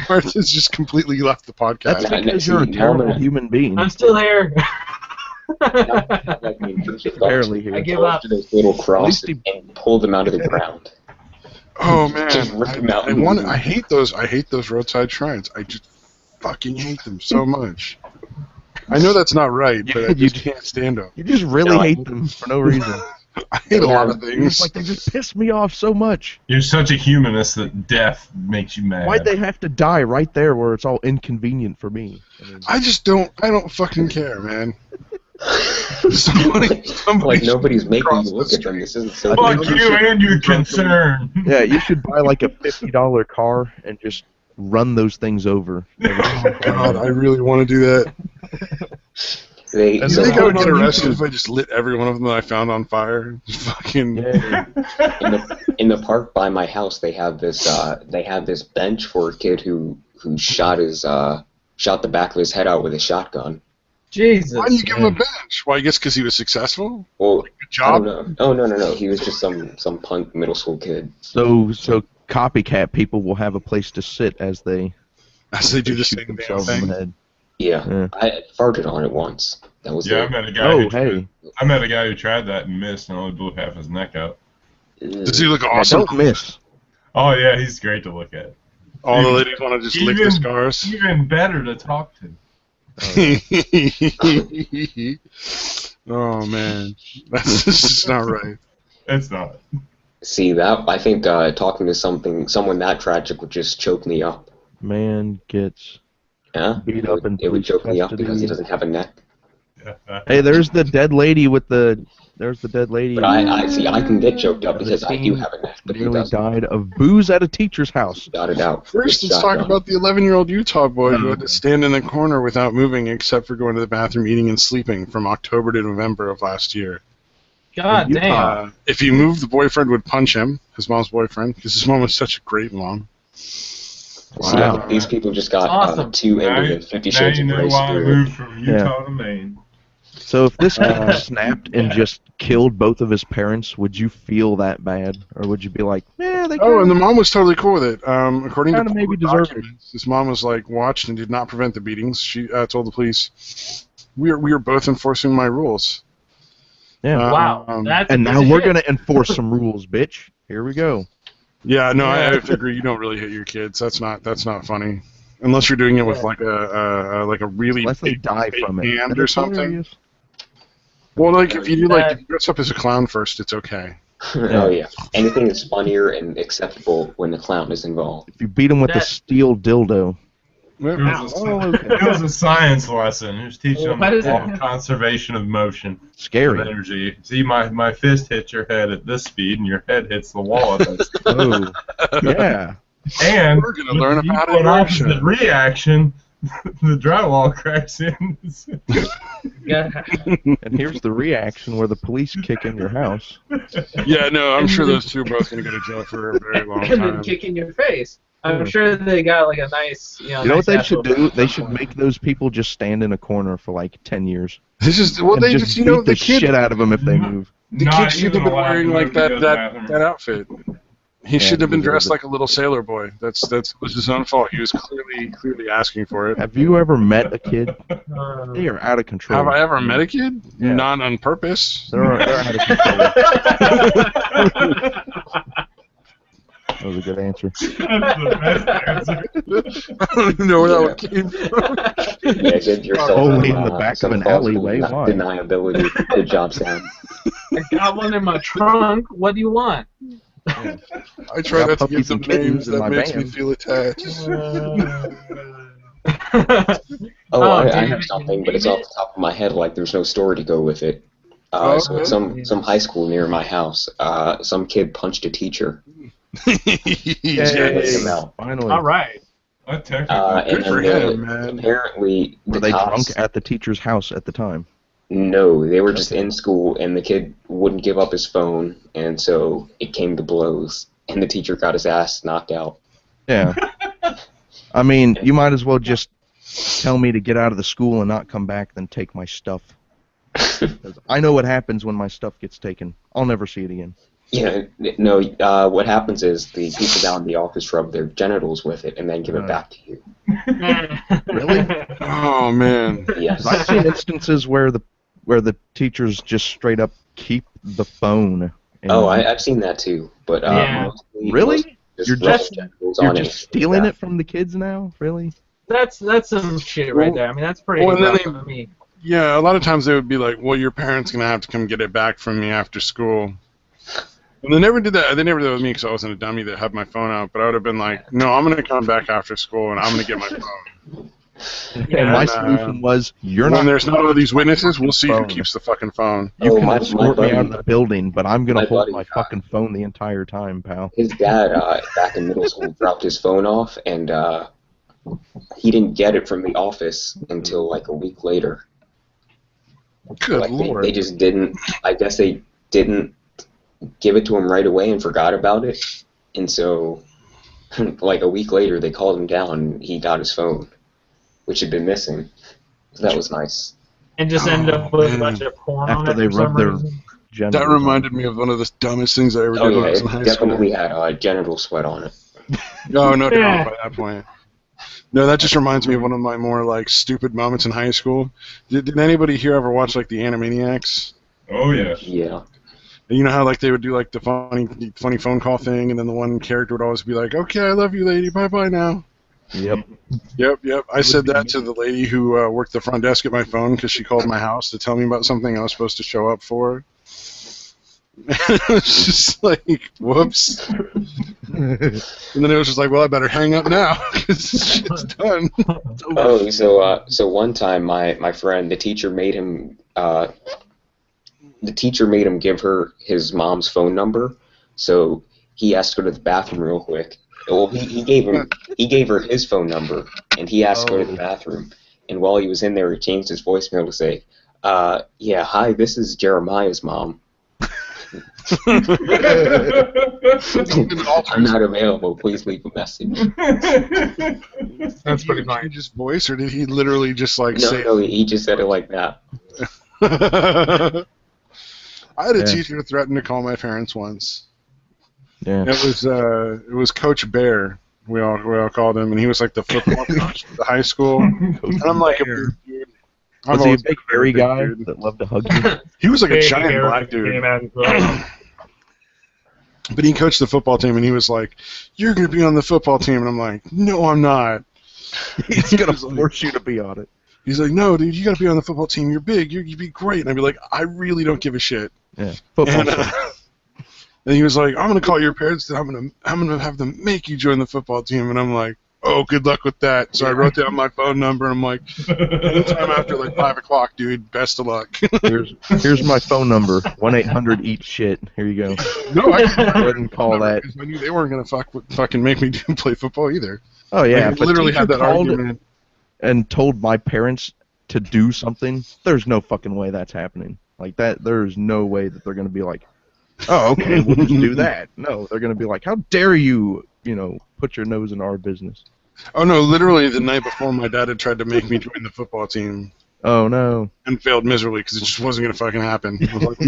Martha's just completely left the podcast. That's Yeah, because see, you're a now terrible that- human being. I'm still here. Barely here. I give up. To those little crosses least and pull them out of the ground. Oh man, Just rip them out. I hate those roadside shrines. I just fucking hate them so much. I know that's not right, but I You just can't stand them. You just really No, I- hate them for no reason. I hate a lot of It's things. like they just piss me off so much. You're such a humanist that death makes you mad. Why'd they have to die right there where it's all inconvenient for me? I mean, I don't fucking care, man. Somebody Like nobody's making cross you the look at them. street. This isn't so. Fuck you and your concern. yeah, you should buy like a $50 car and just run those things over. God, I really want to do that. They, And You so think I would get on arrested YouTube. if I just lit every one of them that I found on fire? Just fucking. Yeah. in the park by my house, they have this bench for a kid who shot the back of his head out with a shotgun. Jesus. Why didn't you give him a man. bench? Well, I guess because he was successful. Well, Good I job. don't know. Oh, no. He was just some punk middle school kid. So copycat people will have a place to sit as they As they do the shoot same damn themselves in thing. the head. Yeah, Yeah. I farted on it once. That was Yeah, I it. met a guy. Oh, hey. I met a guy who tried that and missed and only blew half his neck out. Does he look Yeah, awesome? don't miss. Oh yeah, he's great to look at. All the ladies want to just lick the scars. Even better to talk to. Oh man, that's just not right. It's not. See that? I think talking to someone that tragic would just choke me up. Man gets Yeah, beat up in it would police choke me up custody. because he doesn't have a neck. Hey, there's the dead lady with the. There's the dead lady. But I see. I can get choked up The because I do teen have a neck, but he nearly doesn't. died of booze at a teacher's house. Got it out. First, With let's talk shotgun. about the 11-year-old Utah boy who had to stand in the corner without moving except for going to the bathroom, eating, and sleeping from October to November of last year. God Utah. damn. If he moved, the boyfriend would punch him, his mom's boyfriend, because his mom was such a great mom. See, Wow. these people just got Awesome. too Now, into the 50 now Shades you of know Grey why I spirit. moved from Utah to Maine. So if this kid snapped and just killed both of his parents, would you feel that bad, or would you be like, they Oh, and the kinda, mom was totally cool with it. According to kinda maybe court deserve it. documents, his mom was like watched and did not prevent the beatings. She told the police, "We are both enforcing my rules." Yeah. Wow. Um, That's And a piece now of we're shit. gonna enforce some rules, bitch. Here we go. Yeah, no, I Yeah. have to agree. You don't really hit your kids. That's not funny, unless you're doing it with Yeah. like a really Unless they big, die big from it. hand Then or it's something. hilarious. Well, like if you do like That- if you dress up as a clown first, it's okay. Oh yeah. Anything is funnier and acceptable when the clown is involved. If you beat him with a That- steel dildo. It was, a, Oh, okay. it was a science lesson. It was teaching them What is the law it? of conservation of motion, of Scary. energy. See, my fist hits your head at this speed, and your head hits the wall at this speed. Oh, yeah. And We're gonna learn with about equal and opposite emotion. reaction, the drywall cracks in. Yeah. And here's the reaction where the police kick in your house. Yeah, no, I'm sure those two are both gonna go to jail for a very long And then time. kick in your face. I'm sure they got like a nice, You know nice what they ass should whooping do? at They some should point. make those people just stand in a corner for like 10 years. This is well, And they just just you know beat the the kid shit out of them if they move. the Not kid should even have been allowed wearing to like go to the that bathroom. outfit. He Yeah, should have he been dressed deserves it. like a little sailor boy. That was his own fault. He was clearly asking for it. Have you ever met a kid? They are out of control. Have I ever met a kid? Yeah. Not on purpose. They're out of control. That was a good answer. That's the best answer. I don't even know where that one came from. Yeah, give yourself Only some, in the back of some an plausible alleyway, why? deniability. Good job, Sam. I got one in my trunk. What do you want? I try Got not to puppies give them and kittens names. in That my makes me van. feel attached. Oh, I damn have it, something, you but it's name off the top of my head. Like there's no story to go with it. So okay. some high school near my house, some kid punched a teacher. Yay. Let him out. Finally. All right. That technically. Good And for then him, man. apparently Were the they cops. drunk at the teacher's house at the time? No, they were just in school, and the kid wouldn't give up his phone, and so it came to blows, and the teacher got his ass knocked out. Yeah. I mean, you might as well just tell me to get out of the school and not come back than take my stuff. 'Cause I know what happens when my stuff gets taken. I'll never see it again. Yeah, no. What happens is the people down in the office rub their genitals with it and then give it back to you. Really? Oh man. Yes. 'Cause I've seen instances where the teachers just straight up keep the phone. And Oh, I've seen that too, but Yeah. mostly You're just just- rub genitals you're on just it. stealing it from the kids now? Really? That's some shit right there. I mean, that's pretty Well, and then rough they- on me. Yeah, a lot of times they would be like, "Well, your parents gonna have to come get it back from me after school." And they never did that. They never did that with me because I wasn't a dummy that had my phone out. But I would have been like, "No, I'm gonna come back after school and I'm gonna get my phone." And my And, solution was, you're when not there's not all these witnesses, we'll see who phone. keeps the fucking phone. You Oh, can my escort me buddy- out of the building, but I'm gonna my hold buddy, my fucking phone the entire time, pal. His dad, back in middle school, dropped his phone off, and he didn't get it from the office until like a week later. Good Like lord. they just didn't. I guess they didn't give it to him right away and forgot about it, and so like a week later they called him down and he got his phone, which had been missing. So that was nice. and just ended up with a bunch of porn on After it they for some rub their reason. genitals. That reminded me of one of the dumbest things I ever Oh did when I yeah, was it in high definitely school. had genital sweat on it. No, no Yeah. doubt by that point. No, that just reminds me of one of my more like stupid moments in high school. Did anybody here ever watch like the Animaniacs? Oh yeah. Yeah. And you know how like they would do like the funny phone call thing, and then the one character would always be like, "Okay, I love you, lady. Bye bye now." Yep. Yep. I said that to the lady who worked the front desk at my phone because she called my house to tell me about something I was supposed to show up for. It was just like, whoops. And then it was just like, well, I better hang up now because this shit's done. Oh, so one time my friend, the teacher made him give her his mom's phone number. So he asked her to the bathroom real quick. Well, he gave her his phone number, and he asked her to the bathroom. And while he was in there, he changed his voicemail to say, "Yeah, hi, this is Jeremiah's mom. I'm not available. Please leave a message." That's pretty Did he funny. change his voice, or did he literally just like No, say? no, he just said it like that. I had a Yeah. teacher threaten to call my parents once. Yeah. It was Coach Bear. We all called him, and he was like the football coach at the high school. And I'm like a big dude. I've Was he a always big been hairy big guy dude. that loved to hug you? He was like a Big giant hair black dude. came out and throw. But he coached the football team, and he was like, "You're going to be on the football team." And I'm like, "No, I'm not." He's gonna force you to be on it. He's like, "No, dude, you got to be on the football team. You're big. You'd be great." And I'd be like, "I really don't give a shit." Yeah. Football. And, and he was like, "I'm going to call your parents, and I'm gonna have them make you join the football team." And I'm like, "Oh, good luck with that." So I wrote down my phone number, and I'm like, "Anytime after like 5 o'clock, dude. Best of luck." Here's my phone number. 1-800-EAT-SHIT. Here you go. No, I Go ahead and call that. because I knew they weren't going to fucking make me play football either. Oh yeah. Like, If I a literally teacher had that called argument. and told my parents to do something, there's no fucking way that's happening. Like that, there's no way that they're gonna be like, "Oh, okay, we'll just do that." No, they're gonna be like, "How dare you, put your nose in our business." Oh no! Literally the night before, my dad had tried to make me join the football team Oh no. and failed miserably because it just wasn't going to fucking happen. I was like,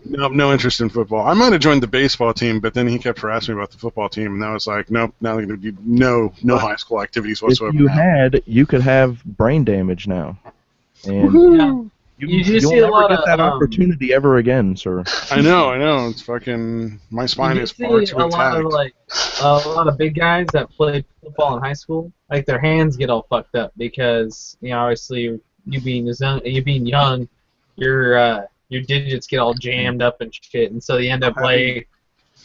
no, no interest in football. I might have joined the baseball team, but then he kept harassing me about the football team, and I was like, nope, not going to do no high school activities whatsoever. If you now. had, you could have brain damage now, and Yeah. You just you'll see a never lot get of, that opportunity ever again, sir. I know. It's fucking my spine You is see far too a lot attacked. of a lot of big guys that played football in high school, like their hands get all fucked up because obviously you being young, your digits get all jammed up and shit, and so you end up like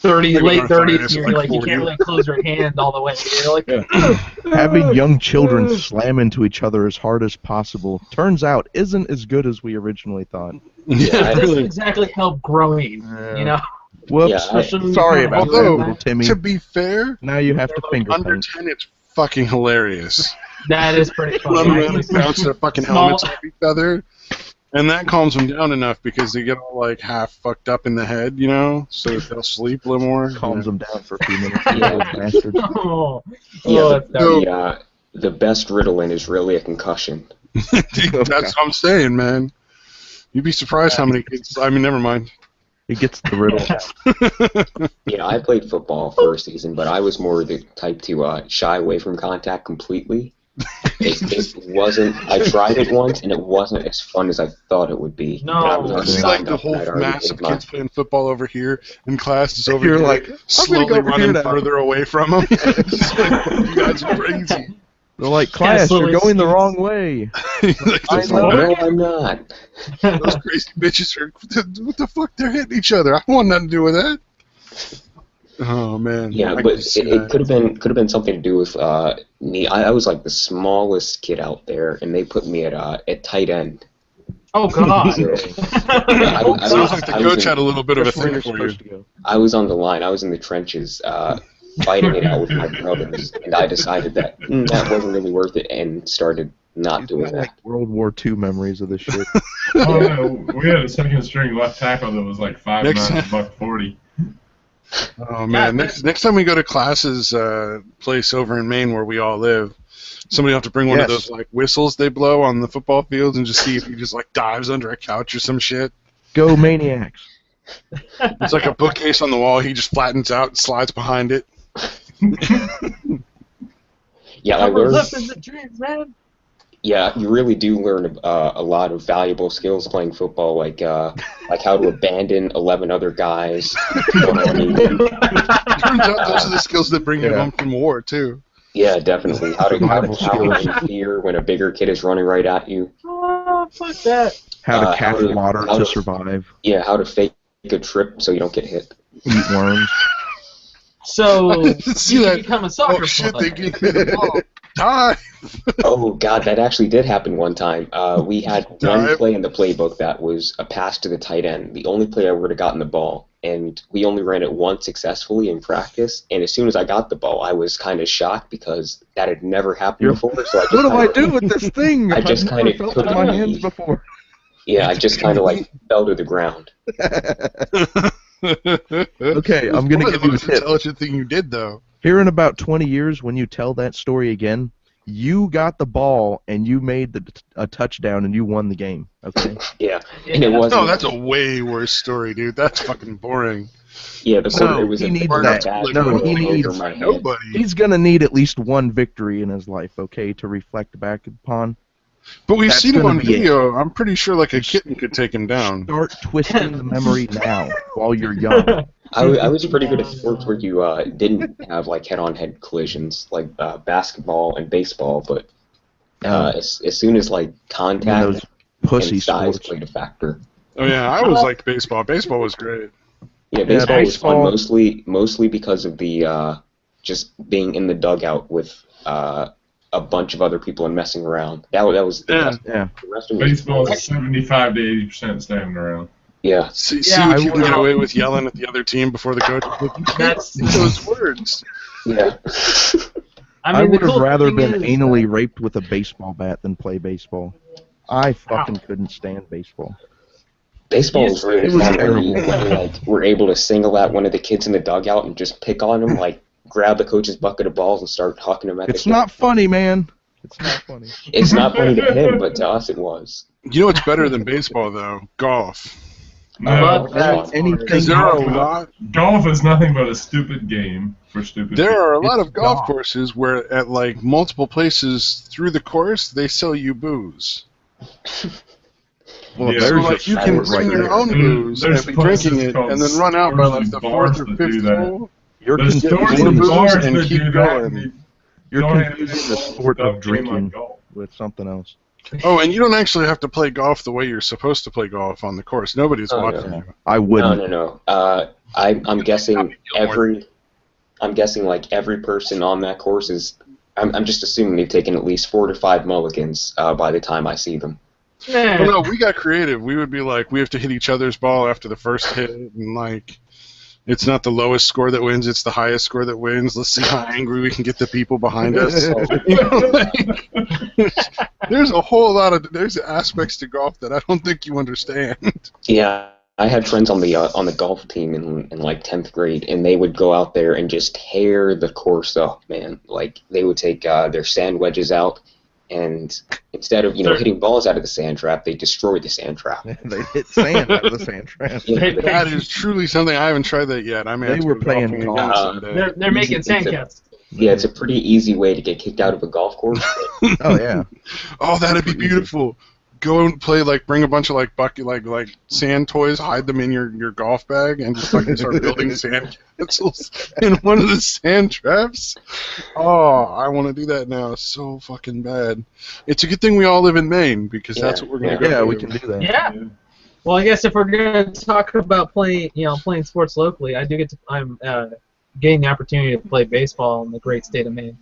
late 30s, and you're like you 40. can't really close your hand all the way. You're like, Having young children slam into each other as hard as possible turns out isn't as good as we originally thought. Yeah, it doesn't really. exactly help growing, Whoops. Yeah, Especially Sorry when you about kinda that, Although, little Timmy. to be fair, Now you have to finger under paint. 10, it's fucking hilarious. That is pretty funny. Run around actually. and bounce their fucking Small- helmets off each other. And that calms them down enough because they get all like half fucked up in the head, so that they'll sleep a little more. Calms them down for a few minutes. Yeah. Those bastards. Oh, Yeah, that's dark. the best Ritalin is really a concussion. That's what I'm saying, man. You'd be surprised how many kids. I mean, never mind. He gets the riddle. Yeah, I played football for a season, but I was more the type to shy away from contact completely. It wasn't. I tried it once, and it wasn't as fun as I thought it would be. No. And I was I already see like signed the up, and whole I'd already mass of paid my- kids playing football over here, and class is over You're here, like, "I'm slowly gonna go over here running now." further away from them. It's like, you guys are crazy. They're like, "Class, slowly you're going the sneaks. wrong way." Like, I those, know. No, I'm not. those crazy bitches are. What the fuck? They're hitting each other. I want nothing to do with that. Oh man. Yeah, I but can see it that. could have been something to do with me. I was like the smallest kid out there, and they put me at tight end. Oh God. So, I Sounds like the I was coach in- had a little bit of a That's where thing you're for you. supposed to go. I was on the line. I was in the trenches, fighting it out with my brothers, and I decided that that wasn't really worth it, and started not He's doing got that. like World War II memories of this shit. Oh no, we had a second string left tackle that was like 5'9", $140. Oh man, next time we go to Class's place over in Maine where we all live, Somebody will have to bring one of Yes. those like whistles they blow on the football fields and just see if he just like dives under a couch or some shit. Go Maniacs. It's like a bookcase on the wall. He just flattens out and slides behind it. Yeah, I Covers learned. up in the dreams, man. Yeah, you really do learn a lot of valuable skills playing football, like how to abandon 11 other guys. Turns out those are the skills that bring you Yeah. home from war too. Yeah, definitely. How to Survival cower skills. in fear when a bigger kid is running right at you. Oh, fuck that. How to How catch to- water how to to- survive. Yeah, how to fake a trip so you don't get hit. Eat worms. So, See you that? can become a soccer Oh shit! player. They gave me the ball. Die! Oh god, that actually did happen one time. We had one Dive. play in the playbook that was a pass to the tight end, the only play I would have gotten the ball, and we only ran it once successfully in practice. And as soon as I got the ball, I was kind of shocked because that had never happened You're- before. So I just What do I kinda- do with this thing? I just I've never kinda felt took it in my it. hands before. Yeah, I just kind of like fell to the ground. Okay, I'm gonna One of give the you a most tip. intelligent thing you did though. Here in about 20 years, when you tell that story again, you got the ball and you made a touchdown and you won the game. Okay. Yeah, and it wasn't. No, that's a way worse story, dude. That's fucking boring. Yeah, the quarter, No, it was he a needs bad that. bad No, throw he over needs- my head. Nobody. He's gonna need at least one victory in his life, okay, to reflect back upon. But we've That's seen him gonna on be it. video. I'm pretty sure like a kitten could take him down. Start twisting the memory now while you're young. I was pretty good at sports where you didn't have like head-on-head collisions like basketball and baseball, but as soon as like And contact those pussy and size sports. played a factor. Oh yeah, I always liked baseball. Baseball was great. Yeah, baseball was fun baseball- mostly because of the just being in the dugout with a bunch of other people and messing around. That was the Yeah. best. Yeah. The rest of it was Baseball is 75 to 80% standing around. yeah. See Yeah, what I you can would- get away with yelling at the other team before the coach. You can't That's- say those words. Yeah. I the would have cool rather thing been is anally raped with a baseball bat than play baseball. I fucking couldn't stand baseball. Baseball Yes, was really it was fun terrible. when you like were able to single out one of the kids in the dugout and just pick on him, like grab the coach's bucket of balls and start hucking him at It's the not funny, man. It's not funny. It's not funny to him, but to us it was. You know what's better than baseball though? Golf. Love Oh, that. anything- Because there are a lot. Golf is nothing but a stupid game for stupid There people. are a lot It's of golf golf. courses where at like multiple places through the course they sell you booze. Well, Yeah. So there's like your you can sport bring right your there. own booze and There's be drinking places it, called and then run out by stores like and the bars fourth or that do fifth that. hole. You're There's get stores more and booze bars and that keep do going. that. You're Don't have confusing any the sport stuff of game like drinking golf. with something else. Oh, and you don't actually have to play golf the way you're supposed to play golf on the course. Nobody's Oh, watching no. you. I wouldn't. No. I'm guessing like every person on that course is. I'm just assuming they've taken at least 4 to 5 mulligans by the time I see them. Nah. Well, no, we got creative. We would be like, we have to hit each other's ball after the first hit, and like, it's not the lowest score that wins; it's the highest score that wins. Let's see how angry we can get the people behind us. You know, like, there's a whole lot of there's aspects to golf that I don't think you understand. Yeah, I had friends on the golf team in like 10th grade, and they would go out there and just tear the course up, man. Like they would take their sand wedges out, and instead of hitting balls out of the sand trap, they destroyed the sand trap. They hit sand out of the sand trap. Yeah, That is truly something I haven't tried that yet. I may have They to were go playing golfing golf. again someday. They're making It's a- sandcastles. Yeah, it's a pretty easy way to get kicked out of a golf course. Oh yeah. Oh, that'd be beautiful. Go and play bring a bunch of bucket like sand toys, hide them in your golf bag, and just fucking start building sand castles in one of the sand traps. Oh, I want to do that now so fucking bad. It's a good thing we all live in Maine because that's what we're gonna go. Yeah, do. we can do that. Yeah. Well, I guess if we're gonna talk about playing sports locally, I'm getting the opportunity to play baseball in the great state of Maine.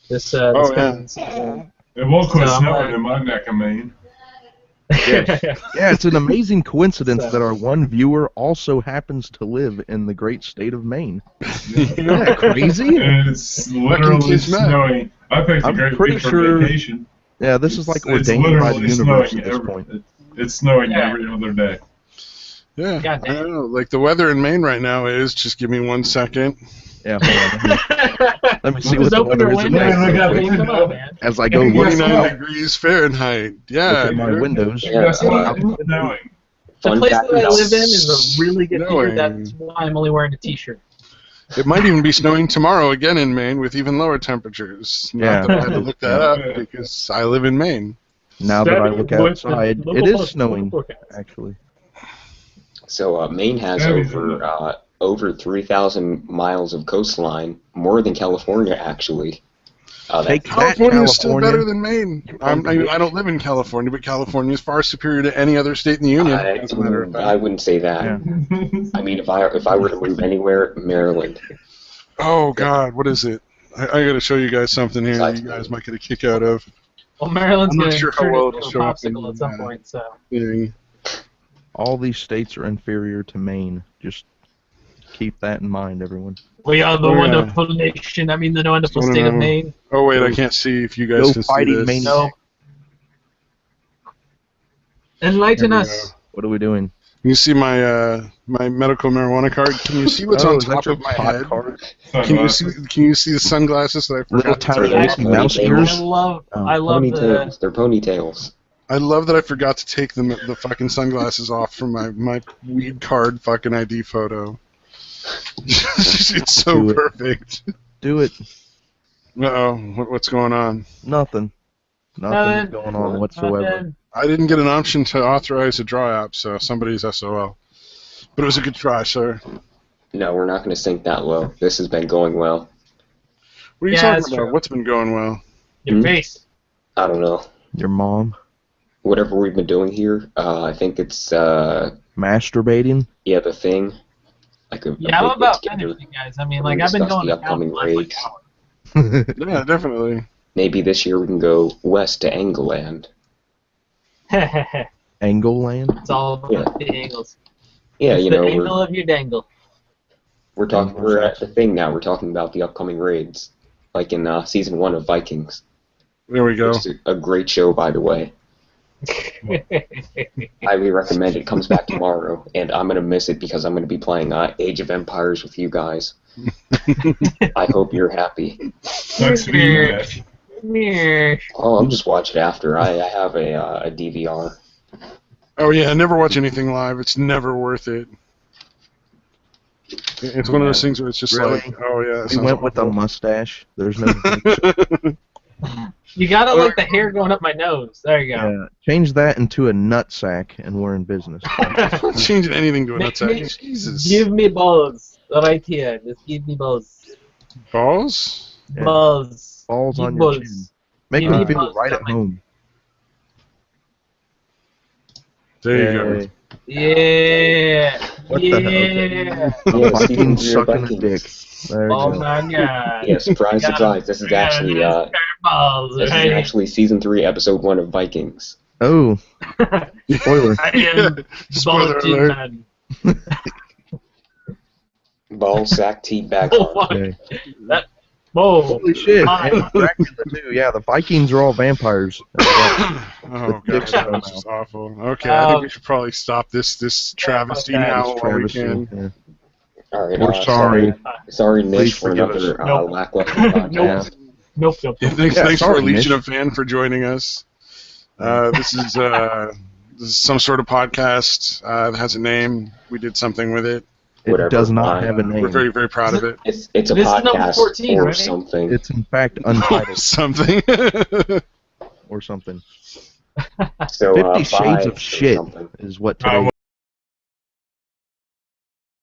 This coming season. It won't quit So, snowing in my neck of Maine. Yeah, it's an amazing coincidence So- that our one viewer also happens to live in the great state of Maine. Isn't that crazy? And it's literally Kismet. snowing. I picked a I'm great pretty week for sure- vacation. Yeah, this is like It's ordained by the literally universe snowing at this every- point. It's snowing Yeah. every other day. Yeah, God I damn. don't know. Like the weather in Maine right now is just give me 1 second. Yeah, hold on. Let me see what Just the open weather your is in window. Yeah, we got Mexico. window. Come on, man. As I go look 49 degrees Fahrenheit. Yeah, at my dude. windows. Yeah, Snowing. The fun place fact that I about live in is a really good heater. Snowing. That's why I'm only wearing a t-shirt. It might even be snowing tomorrow again in Maine with even lower temperatures. Yeah. Not that I had to look that Yeah. up because I live in Maine. Now that I look What's the outside, local it is post- snowing, forecast? actually. So Maine has over 3,000 miles of coastline, more than California actually. Take That's that, California is still California. better than Maine. I don't live in California, but California is far superior to any other state in the union. As a matter of fact. I wouldn't say that. Yeah. I mean, if I were to move anywhere, Maryland. Oh God, what is it? I got to show you guys something here that Besides you guys Maine. might get a kick out of. Well, Maryland's I'm not going to sure how turn well it it'll into a show up in popsicle at some point, so. Thing. All these states are inferior to Maine. Just keep that in mind, everyone. We are the Oh, yeah. wonderful nation. I mean, the wonderful Just wanna state of know. Maine. Oh wait, I Go- can't see if you guys go can see fighting this. maniac. No. Enlighten Here we us. What are we doing? You see my my medical marijuana card? Can you see what's on is that top your of my pot head? card? Can you see the sunglasses that I Little forgot? to tiny take? Mickey Mouse ears? I love the. Ponytails. They're ponytails. I love that I forgot to take the fucking sunglasses off from my weed card fucking ID photo. It's so Do it. perfect. Do it. Uh-oh, what's going on? Nothing. Nothing's going on whatsoever. I didn't get an option to authorize a draw app, so somebody's SOL. But it was a good try, sir. No, we're not going to sink that low. This has been going well. What are you Yeah, talking that's about? true. What's been going well? Your face. I don't know. Your mom Whatever we've been doing here, I think it's masturbating. yeah, the thing. Like a Yeah, I'm big about get-together. finished, you guys. I mean, We like, I've been discussed going the to town upcoming for the last, like, raids. hour. Yeah, definitely. Maybe this year we can go west to England. it's Angleland. Yeah. all about the angles. Yeah, It's you the know, angle of your dangle. we're at the thing now. We're talking about the upcoming raids, like in season 1 of Vikings. There we go. Which is a great show, by the way. Highly recommend it. It comes back tomorrow, and I'm gonna miss it because I'm gonna be playing Age of Empires with you guys. I hope you're happy. Sucks to be you, Mitch. Oh, I'll just watch it after. I have a DVR. Oh yeah, never watch anything live. It's never worth it. It's one of those things where it's just Really? like, oh yeah. We went with a mustache. There's no. You gotta like the hair going up my nose. There you go. Yeah, change that into a nut sack, and we're in business. Not changing anything to a Make nutsack. me- Jesus. Give me balls right here. Just give me balls. Balls? Yeah. Balls. Balls Give on your balls. chin. Make Give me me feel balls right at coming. home. There you go. Yeah. What the yeah. A Yeah, Viking season 3 of sucking a Vikings. dick. There you Oh go. my god. Yeah, surprise, Got surprise. This is actually balls, this is right? actually season 3, episode 1 of Vikings. Oh, spoiler. I am Spoiler Bulletin alert. Man. Ball sack teed back Oh, on. fuck. Okay. Whoa. Holy shit. Hi. And Dracula too. Yeah, the Vikings are all vampires. Oh The god, dicks that out was now. just awful. Okay, I think we should probably stop this travesty fuck that. now It's while we travesty. can. Yeah. All right, We're sorry. Sorry, Please Nish, for forgive another us. Nope. lackluster podcast. Nope. Yeah, thanks Yeah, for sorry, Legion Nish. of Fan for joining us. This is some sort of podcast that has a name. We did something with it. It Whatever, does not fine. have a We're name. very, very proud of it. It's a This is number podcast 14, or right? something. It's in fact untitled Something. or something. So 50 Shades 5 of or Shit something. is what today